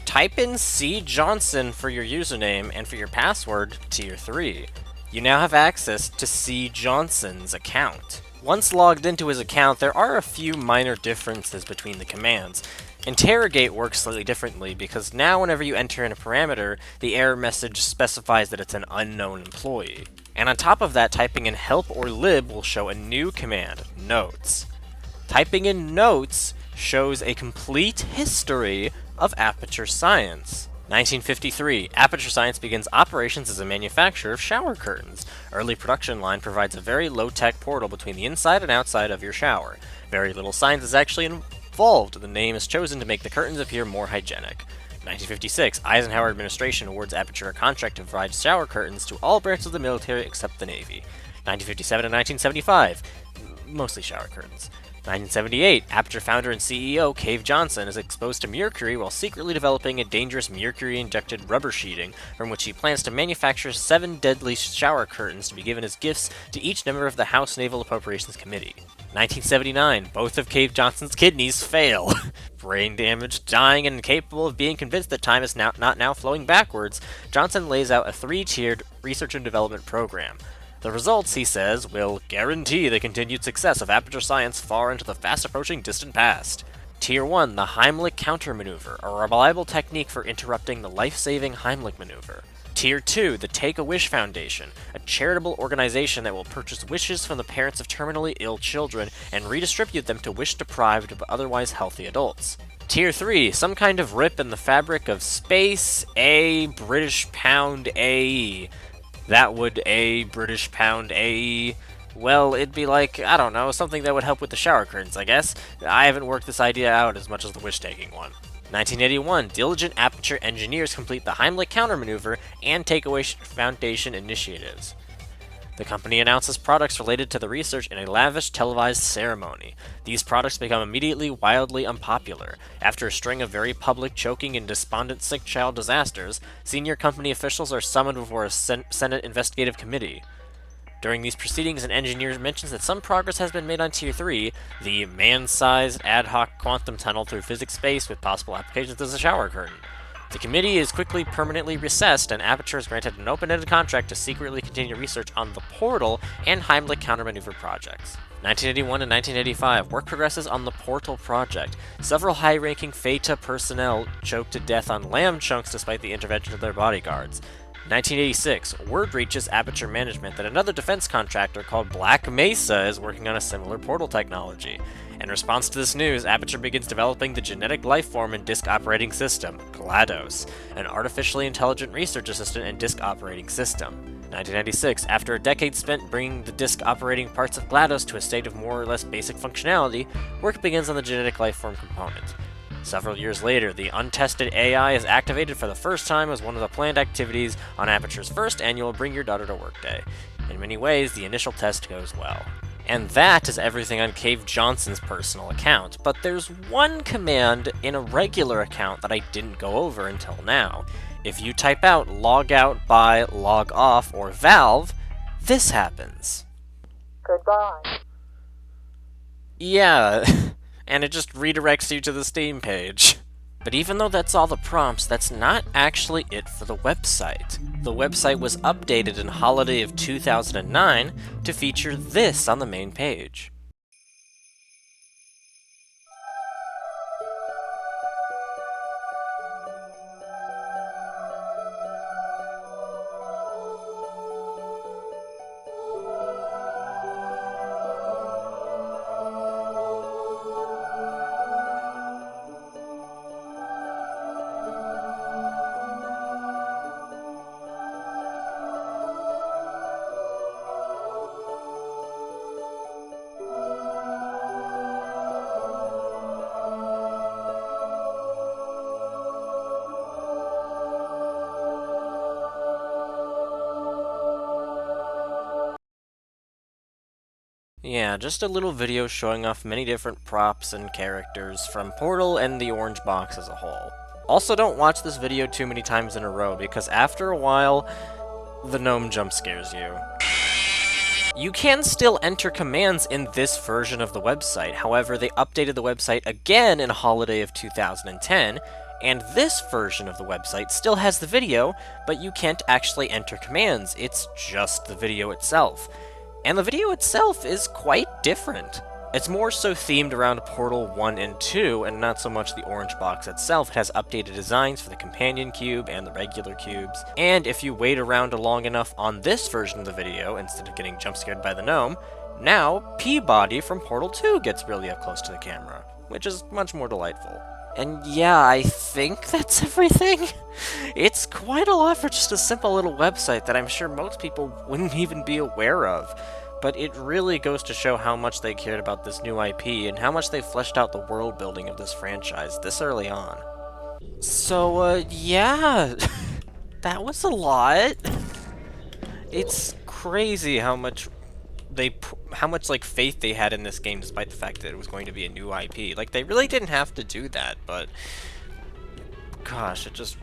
[SPEAKER 1] Type in C. Johnson for your username and for your password, Tier 3. You now have access to C. Johnson's account. Once logged into his account, there are a few minor differences between the commands. Interrogate works slightly differently because now whenever you enter in a parameter, the error message specifies that it's an unknown employee. And on top of that, typing in help or lib will show a new command, notes. Typing in notes shows a complete history of Aperture Science. 1953, Aperture Science begins operations as a manufacturer of shower curtains. Early production line provides a very low-tech portal between the inside and outside of your shower. Very little science is actually involved. The name is chosen to make the curtains appear more hygienic. 1956, Eisenhower administration awards Aperture a contract to provide shower curtains to all branches of the military except the Navy. 1957 and 1975, mostly shower curtains. 1978, Aperture founder and CEO Cave Johnson is exposed to mercury while secretly developing a dangerous mercury-injected rubber sheeting from which he plans to manufacture 7 deadly shower curtains to be given as gifts to each member of the House Naval Appropriations Committee. 1979, both of Cave Johnson's kidneys fail. Brain damaged, dying, and incapable of being convinced that time is not now flowing backwards, Johnson lays out a 3-tiered research and development program. The results, he says, will guarantee the continued success of Aperture Science far into the fast-approaching distant past. Tier 1, the Heimlich countermaneuver, a reliable technique for interrupting the life-saving Heimlich maneuver. Tier 2, the Take-A-Wish Foundation, a charitable organization that will purchase wishes from the parents of terminally ill children and redistribute them to wish-deprived but otherwise healthy adults. Tier 3, some kind of rip in the fabric of space, a British pound AE. That would a British pound AE. Well, it'd be like, I don't know, something that would help with the shower curtains, I guess. I haven't worked this idea out as much as the wish-taking one. 1981, diligent Aperture engineers complete the Heimlich countermaneuver and Take-A-Wish Foundation initiatives. The company announces products related to the research in a lavish televised ceremony. These products become immediately wildly unpopular. After a string of very public, choking, and despondent sick child disasters, senior company officials are summoned before a Senate investigative committee. During these proceedings, an engineer mentions that some progress has been made on Tier 3, the man-sized ad hoc quantum tunnel through physics space with possible applications as a shower curtain. The committee is quickly permanently recessed, and Aperture is granted an open-ended contract to secretly continue research on the Portal and Heimlich countermaneuver projects. 1981 and 1985, work progresses on the Portal project. Several high-ranking FETA personnel choke to death on lamb chunks despite the intervention of their bodyguards. 1986, word reaches Aperture Management that another defense contractor called Black Mesa is working on a similar portal technology. In response to this news, Aperture begins developing the genetic lifeform and disk operating system, GLaDOS, an artificially intelligent research assistant and disk operating system. 1996, after a decade spent bringing the disk operating parts of GLaDOS to a state of more or less basic functionality, work begins on the genetic lifeform component. Several years later, the untested AI is activated for the first time as one of the planned activities on Aperture's first annual Bring Your Daughter to Work Day. In many ways, the initial test goes well. And that is everything on Cave Johnson's personal account, but there's one command in a regular account that I didn't go over until now. If you type out logout by logoff or valve, this happens.
[SPEAKER 3] Goodbye.
[SPEAKER 1] Yeah, and it just redirects you to the Steam page. But even though that's all the prompts, that's not actually it for the website. The website was updated in holiday of 2009 to feature this on the main page. Yeah, just a little video showing off many different props and characters from Portal and the Orange Box as a whole. Also, don't watch this video too many times in a row, because after a while, the gnome jump scares you. You can still enter commands in this version of the website, however, they updated the website again in holiday of 2010, and this version of the website still has the video, but you can't actually enter commands, it's just the video itself. And the video itself is quite different. It's more so themed around Portal 1 and 2, and not so much the orange box itself. It has updated designs for the companion cube and the regular cubes. And if you wait around long enough on this version of the video, instead of getting jump scared by the gnome, now Peabody from Portal 2 gets really up close to the camera, which is much more delightful. And yeah, I think that's everything. It's quite a lot for just a simple little website that I'm sure most people wouldn't even be aware of. But it really goes to show how much they cared about this new IP and how much they fleshed out the world building of this franchise this early on. So, yeah, that was a lot. It's crazy how much like faith they had in this game, despite the fact that it was going to be a new IP. Like, they really didn't have to do that, but gosh, it just,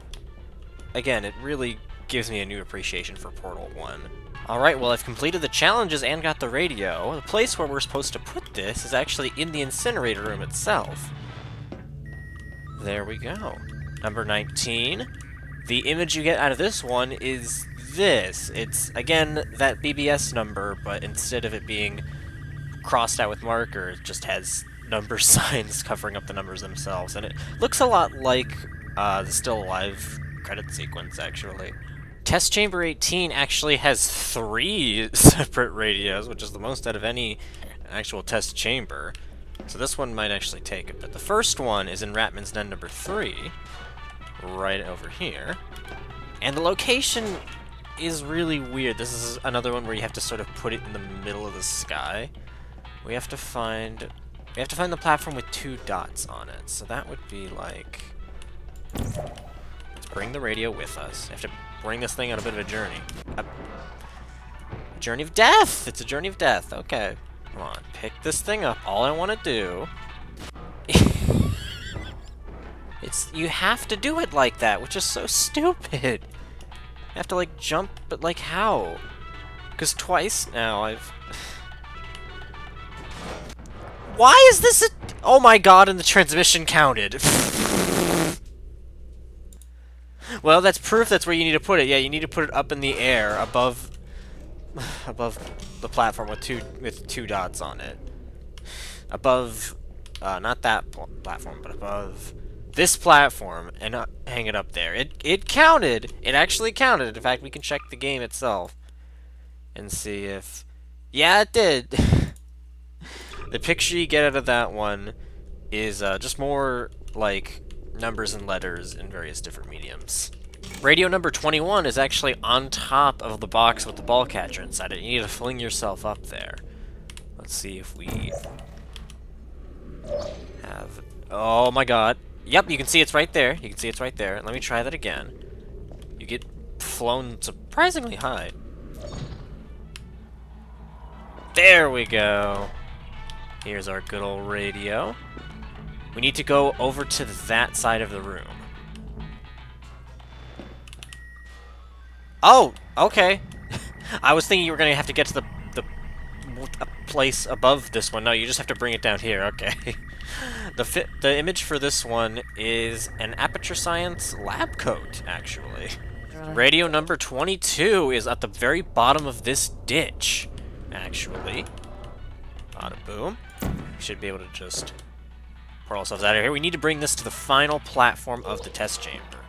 [SPEAKER 1] again, it really gives me a new appreciation for Portal 1. Alright, well, I've completed the challenges and got the radio. The place where we're supposed to put this is actually in the incinerator room itself. There we go. Number 19. The image you get out of this one is this. It's, again, that BBS number, but instead of it being crossed out with marker, it just has number signs covering up the numbers themselves. And it looks a lot like the Still Alive credit sequence, actually. Test Chamber 18 actually has 3 separate radios, which is the most out of any actual test chamber. So this one might actually take it. But the first one is in Ratman's Den number 3, right over here. And the location is really weird. This is another one where you have to sort of put it in the middle of the sky. We have to find the platform with 2 dots on it. So that would be like, let's bring the radio with us. You have to bring this thing on a bit of a journey. A journey of death! It's a journey of death. Okay. Come on. Pick this thing up. All I want to do... you have to do it like that, which is so stupid. You have to, like, jump, but, like, how? Because twice now I've... Why is this a... Oh my god, and the transmission counted. Well, that's proof that's where you need to put it. Yeah, you need to put it up in the air above the platform with two dots on it. Above not that platform, but above this platform and hang it up there. It counted. It actually counted. In fact, we can check the game itself and see if... Yeah, it did. The picture you get out of that one is just more, like, numbers and letters in various different mediums. Radio number 21 is actually on top of the box with the ball catcher inside it. You need to fling yourself up there. Let's see if we have... Oh my god. Yep, you can see it's right there. You can see it's right there. Let me try that again. You get flown surprisingly high. There we go. Here's our good old radio. We need to go over to that side of the room. Oh, okay. I was thinking you were going to have to get to the place above this one. No, you just have to bring it down here. Okay. The image for this one is an Aperture Science lab coat, actually. Radio number 22 is at the very bottom of this ditch, actually. Bada boom. We should be able to just pour ourselves out of here. We need to bring this to the final platform of the test chamber.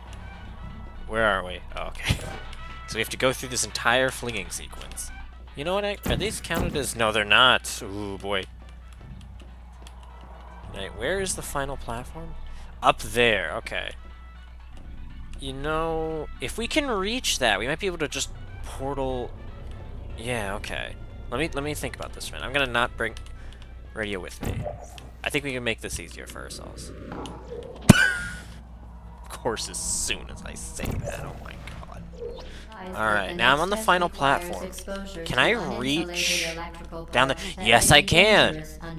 [SPEAKER 1] Where are we? Oh, okay. So we have to go through this entire flinging sequence. You know what? Are these counted as... No, they're not. Ooh, boy. Right, where is the final platform? Up there. Okay. You know, if we can reach that, we might be able to just portal... Yeah, okay. Let me think about this, man. I'm gonna not bring radio with me. I think we can make this easier for ourselves. Of course, as soon as I say that, oh my god. Alright, now I'm on the final platform. Can I reach down there? Yes, I can! I'm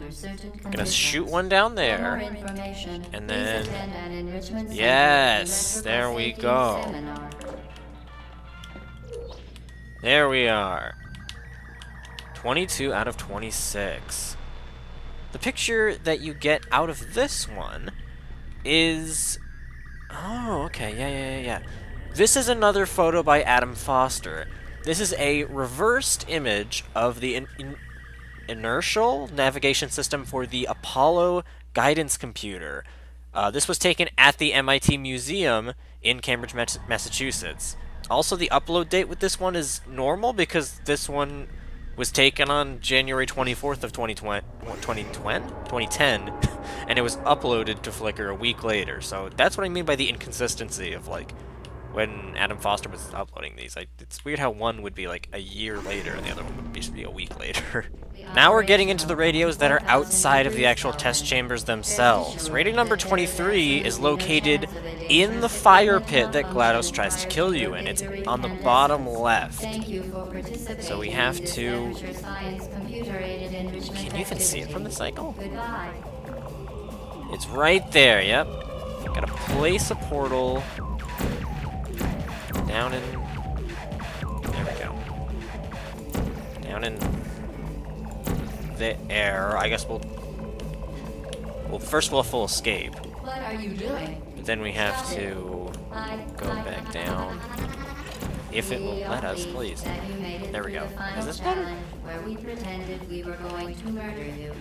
[SPEAKER 1] gonna shoot one down there. And then... Yes! There we go. There we are. 22 out of 26. The picture that you get out of this one is... Oh, okay, yeah. This is another photo by Adam Foster. This is a reversed image of the inertial navigation system for the Apollo guidance computer. This was taken at the MIT Museum in Cambridge, Massachusetts. Also, the upload date with this one is normal because this one was taken on January 24th of 2010, and it was uploaded to Flickr a week later. So that's what I mean by the inconsistency of, like, when Adam Foster was uploading these. It's weird how one would be, like, a year later and the other one would just be a week later. Now we're getting into the radios that are outside of the actual test chambers themselves. Radio number 23 is located in the fire pit that GLaDOS tries to kill you in. It's on the bottom left. So we have to... Can you even see it from the cycle? It's right there, yep. Gotta place a portal down in... There we go. Down in... the air. I guess we'll first we'll full escape.
[SPEAKER 2] What are you doing?
[SPEAKER 1] But then we have to go back down. If it will let us, please. There we go. Is this better?
[SPEAKER 2] Where we pretended we were going to murder you.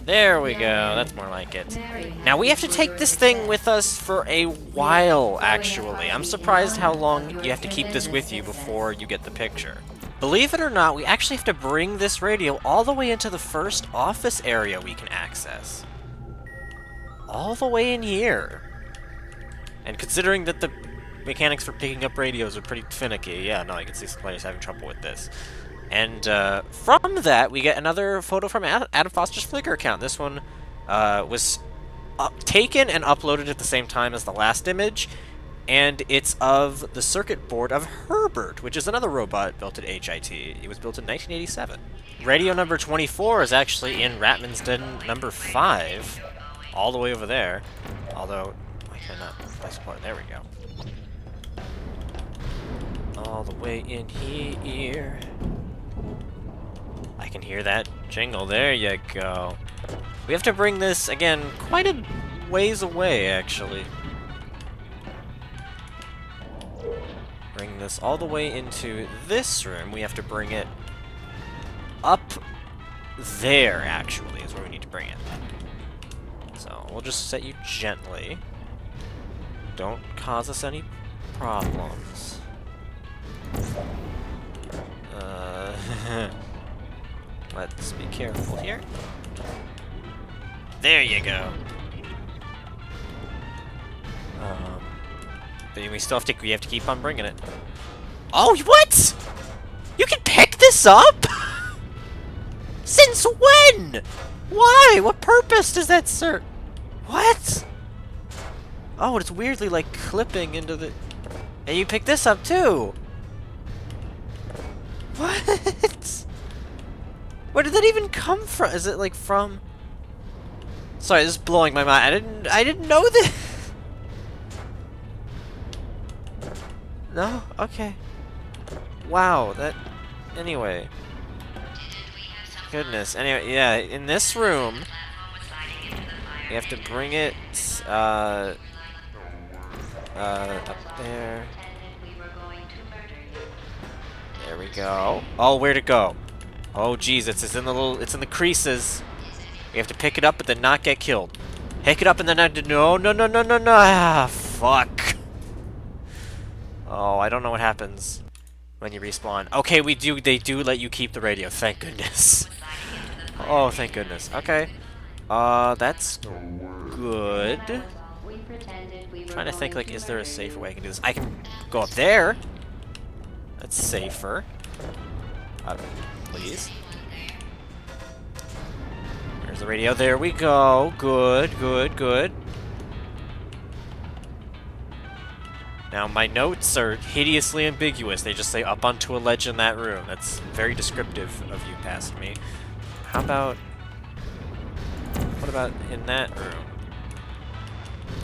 [SPEAKER 1] There we go. That's more like it. Now we have to take this thing with us for a while, actually. I'm surprised how long you have to keep this with you before you get the picture. Believe it or not, we actually have to bring this radio all the way into the first office area we can access. All the way in here. And considering that the mechanics for picking up radios are pretty finicky, yeah, no, I can see some players having trouble with this. And from that, we get another photo from Adam Foster's Flickr account. This one was taken and uploaded at the same time as the last image. And it's of the circuit board of Herbert, which is another robot built at HIT. It was built in 1987. Radio number 24 is actually in Ratman's Den number 5, all the way over there. Although, I cannot place a part. There we go. All the way in here. I can hear that jingle. There you go. We have to bring this, again, quite a ways away, actually. Bring this all the way into this room. We have to bring it up there, actually, is where we need to bring it. So we'll just set you gently Don't cause us any problems. Let's be careful here. There you go. But we still have to. We have to keep on bringing it. Oh, what? You can pick this up? Since when? Why? What purpose does that serve? What? Oh, it's weirdly like clipping into the. And you pick this up too. What? Where did that even come from? Is it like from? Sorry, this is blowing my mind. I didn't know this. No? Okay. Wow, that... Anyway. Goodness. Anyway, yeah, in this room, you have to bring it, up there. There we go. Oh, where'd it go? Oh, jeez, it's in the it's in the creases. You have to pick it up, but then not get killed. Pick it up and then not... No. Ah, fuck. Oh, I don't know what happens when you respawn. Okay, they do let you keep the radio, thank goodness. Oh, thank goodness. Okay. That's good. I'm trying to think, like, is there a safer way I can do this? I can go up there. That's safer. Please. There's the radio. There we go. Good. Now, my notes are hideously ambiguous. They just say up onto a ledge in that room. That's very descriptive of you past me. How about... What about in that room?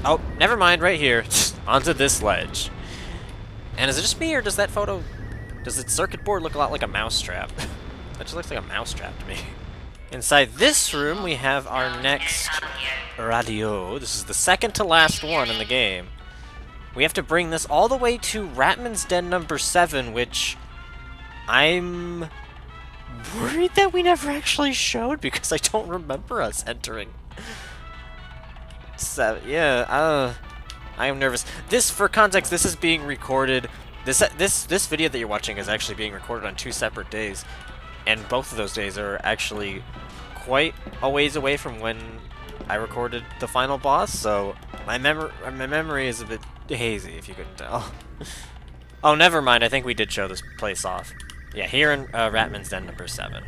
[SPEAKER 1] Oh, never mind, right here. Onto this ledge. And is it just me, or does that photo... Does its circuit board look a lot like a mousetrap? That just looks like a mousetrap to me. Inside this room, we have our next radio. This is the second to last one in the game. We have to bring this all the way to Ratman's Den number 7, which I'm worried that we never actually showed because I don't remember us entering. 7, yeah, I am nervous. This, for context, this is being recorded. This video that you're watching is actually being recorded on 2 separate days, and both of those days are actually quite a ways away from when I recorded the final boss, so my memory is a bit hazy, if you couldn't tell. Oh, never mind, I think we did show this place off. Yeah, here in Ratman's Den number 7.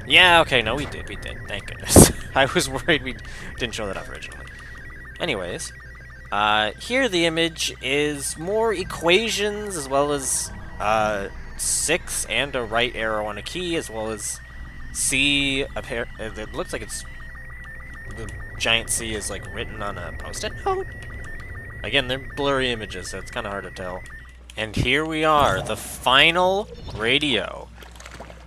[SPEAKER 1] Yeah, okay, no, we did, thank goodness. I was worried we didn't show that off originally. Anyways, here the image is more equations, as well as 6 and a right arrow on a key, as well as C. It looks like it's... The giant C is like written on a post-it note. Again, they're blurry images, so it's kind of hard to tell. And here we are. The final radio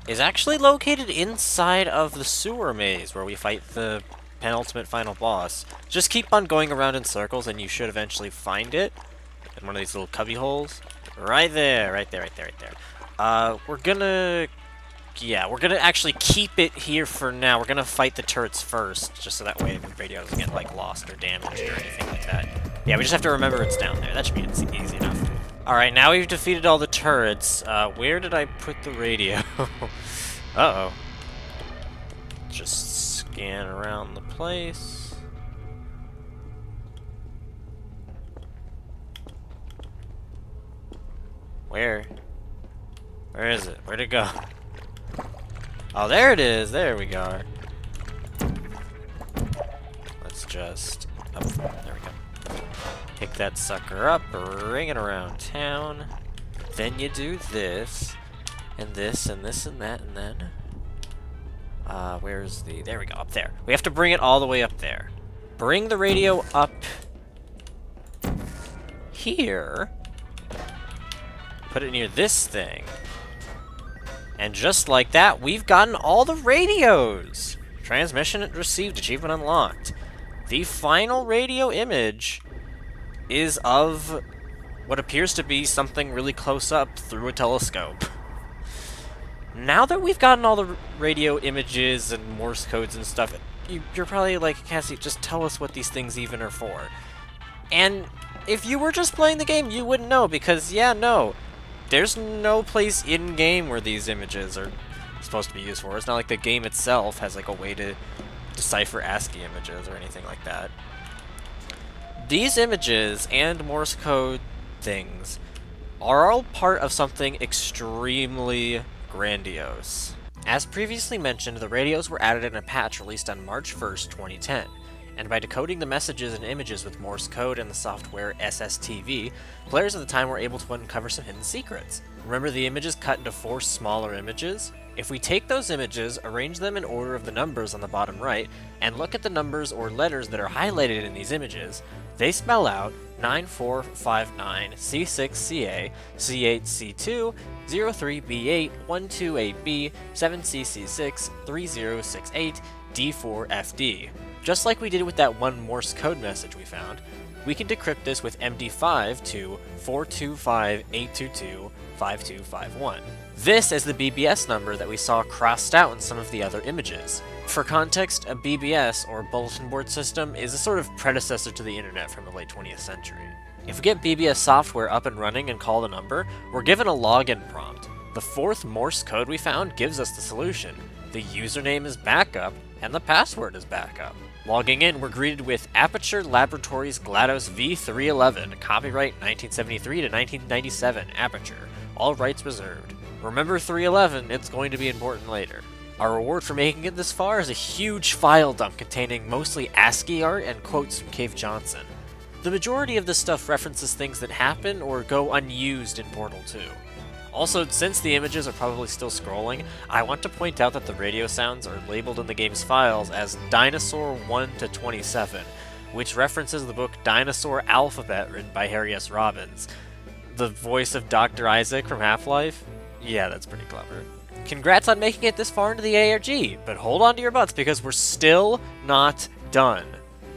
[SPEAKER 1] is actually located inside of the sewer maze, where we fight the penultimate final boss. Just keep on going around in circles, and you should eventually find it in one of these little cubby holes. Right there. We're gonna actually keep it here for now. We're gonna fight the turrets first, just so that way the radio doesn't get, like, lost or damaged or anything like that. Yeah, we just have to remember it's down there. That should be easy enough. Alright, now we've defeated all the turrets. Where did I put the radio? Uh-oh. Just scan around the place. Where? Where is it? Where'd it go? Oh, there it is! There we go. Let's just... Oh, there we go. Pick that sucker up, bring it around town. Then you do this, and this, and this, and that, and then... where's the... There we go, up there. We have to bring it all the way up there. Bring the radio up... here. Put it near this thing. And just like that, we've gotten all the radios! Transmission received, achievement unlocked. The final radio image is of what appears to be something really close up through a telescope. Now that we've gotten all the radio images and Morse codes and stuff, you're probably like, Cassie, just tell us what these things even are for. And if you were just playing the game, you wouldn't know, because, yeah, no, there's no place in-game where these images are supposed to be used for. It's not like the game itself has, like, a way to decipher ASCII images or anything like that. These images and Morse code things are all part of something extremely grandiose. As previously mentioned, the radios were added in a patch released on March 1st, 2010, and by decoding the messages and images with Morse code and the software SSTV, players at the time were able to uncover some hidden secrets. Remember the images cut into 4 smaller images? If we take those images, arrange them in order of the numbers on the bottom right, and look at the numbers or letters that are highlighted in these images, they spell out 9459 C6CA, C8C2, 03B8, 128B, 7CC6, 3068, D4FD. Just like we did with that one Morse code message we found, we can decrypt this with MD5 to 425-822-5251. This is the BBS number that we saw crossed out in some of the other images. For context, a BBS, or bulletin board system, is a sort of predecessor to the internet from the late 20th century. If we get BBS software up and running and call the number, we're given a login prompt. The 4th Morse code we found gives us the solution. The username is backup, and the password is backup. Logging in, we're greeted with Aperture Laboratories GLaDOS V311, copyright 1973 to 1997, Aperture, all rights reserved. Remember 311, it's going to be important later. Our reward for making it this far is a huge file dump containing mostly ASCII art and quotes from Cave Johnson. The majority of this stuff references things that happen or go unused in Portal 2. Also, since the images are probably still scrolling, I want to point out that the radio sounds are labeled in the game's files as Dinosaur 1 to 27, which references the book Dinosaur Alphabet written by Harry S. Robbins. The voice of Dr. Isaac from Half-Life? Yeah, that's pretty clever. Congrats on making it this far into the ARG, but hold on to your butts because we're still not done.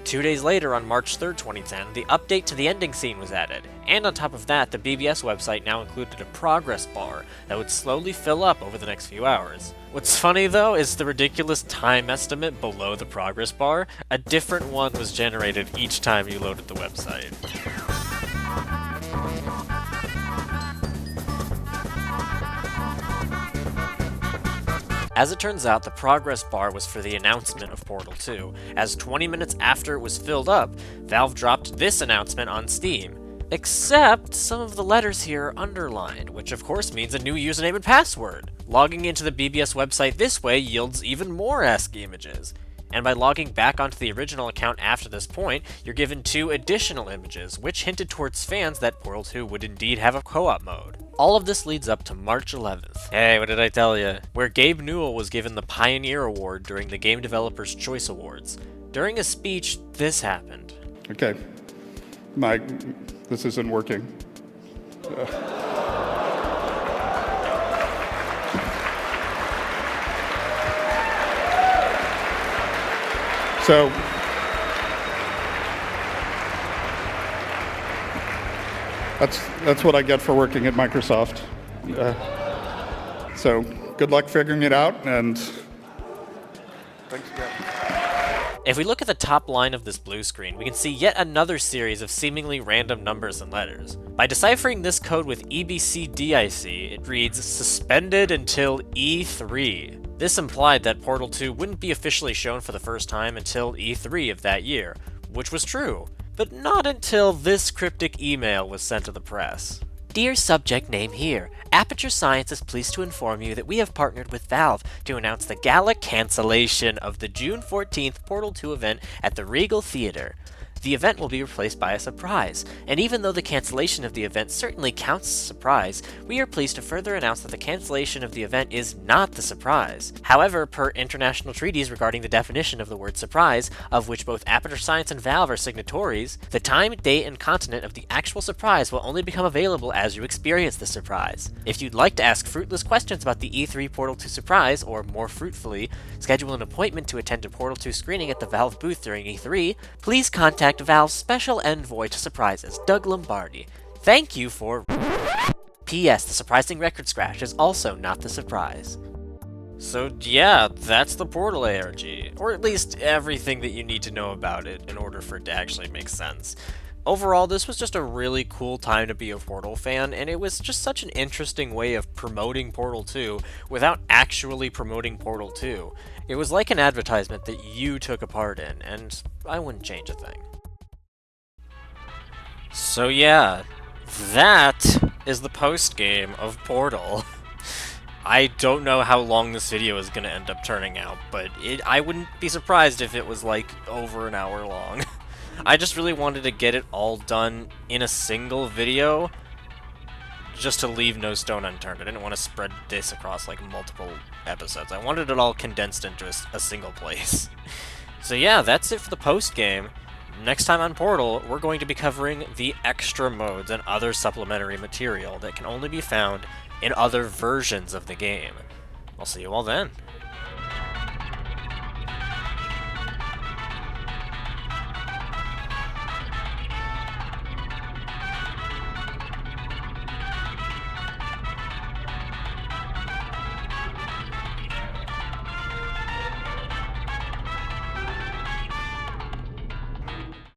[SPEAKER 1] 2 days later, on March 3rd, 2010, the update to the ending scene was added, and on top of that, the BBS website now included a progress bar that would slowly fill up over the next few hours. What's funny though is the ridiculous time estimate below the progress bar. A different one was generated each time you loaded the website. As it turns out, the progress bar was for the announcement of Portal 2, as 20 minutes after it was filled up, Valve dropped this announcement on Steam. Except some of the letters here are underlined, which of course means a new username and password. Logging into the BBS website this way yields even more ASCII images. And by logging back onto the original account after this point, you're given 2 additional images, which hinted towards fans that Portal 2 would indeed have a co-op mode. All of this leads up to March 11th. Hey, what did I tell you? Where Gabe Newell was given the Pioneer Award during the Game Developers' Choice Awards. During a speech, this happened.
[SPEAKER 4] Okay, this isn't working. So, that's what I get for working at Microsoft. So, good luck figuring it out, and thanks again.
[SPEAKER 1] If we look at the top line of this blue screen, we can see yet another series of seemingly random numbers and letters. By deciphering this code with EBCDIC, it reads suspended until E3. This implied that Portal 2 wouldn't be officially shown for the first time until E3 of that year, which was true, but not until this cryptic email was sent to the press. Dear subject name here, Aperture Science is pleased to inform you that we have partnered with Valve to announce the gala cancellation of the June 14th Portal 2 event at the Regal Theater. The event will be replaced by a surprise, and even though the cancellation of the event certainly counts as a surprise, we are pleased to further announce that the cancellation of the event is not the surprise. However, per international treaties regarding the definition of the word surprise, of which both Aperture Science and Valve are signatories, the time, date, and continent of the actual surprise will only become available as you experience the surprise. If you'd like to ask fruitless questions about the E3 Portal 2 surprise, or more fruitfully, schedule an appointment to attend a Portal 2 screening at the Valve booth during E3, please contact Valve's special envoy to surprises, Doug Lombardi. Thank you for... P.S. The surprising record scratch is also not the surprise. So yeah, that's the Portal ARG, or at least everything that you need to know about it in order for it to actually make sense. Overall, this was just a really cool time to be a Portal fan, and it was just such an interesting way of promoting Portal 2 without actually promoting Portal 2. It was like an advertisement that you took a part in, and I wouldn't change a thing. So yeah, that is the post-game of Portal. I don't know how long this video is going to end up turning out, but I wouldn't be surprised if it was like over an hour long. I just really wanted to get it all done in a single video, just to leave no stone unturned. I didn't want to spread this across like multiple episodes. I wanted it all condensed into a single place. So yeah, that's it for the post-game. Next time on Portal, we're going to be covering the extra modes and other supplementary material that can only be found in other versions of the game. I'll see you all then.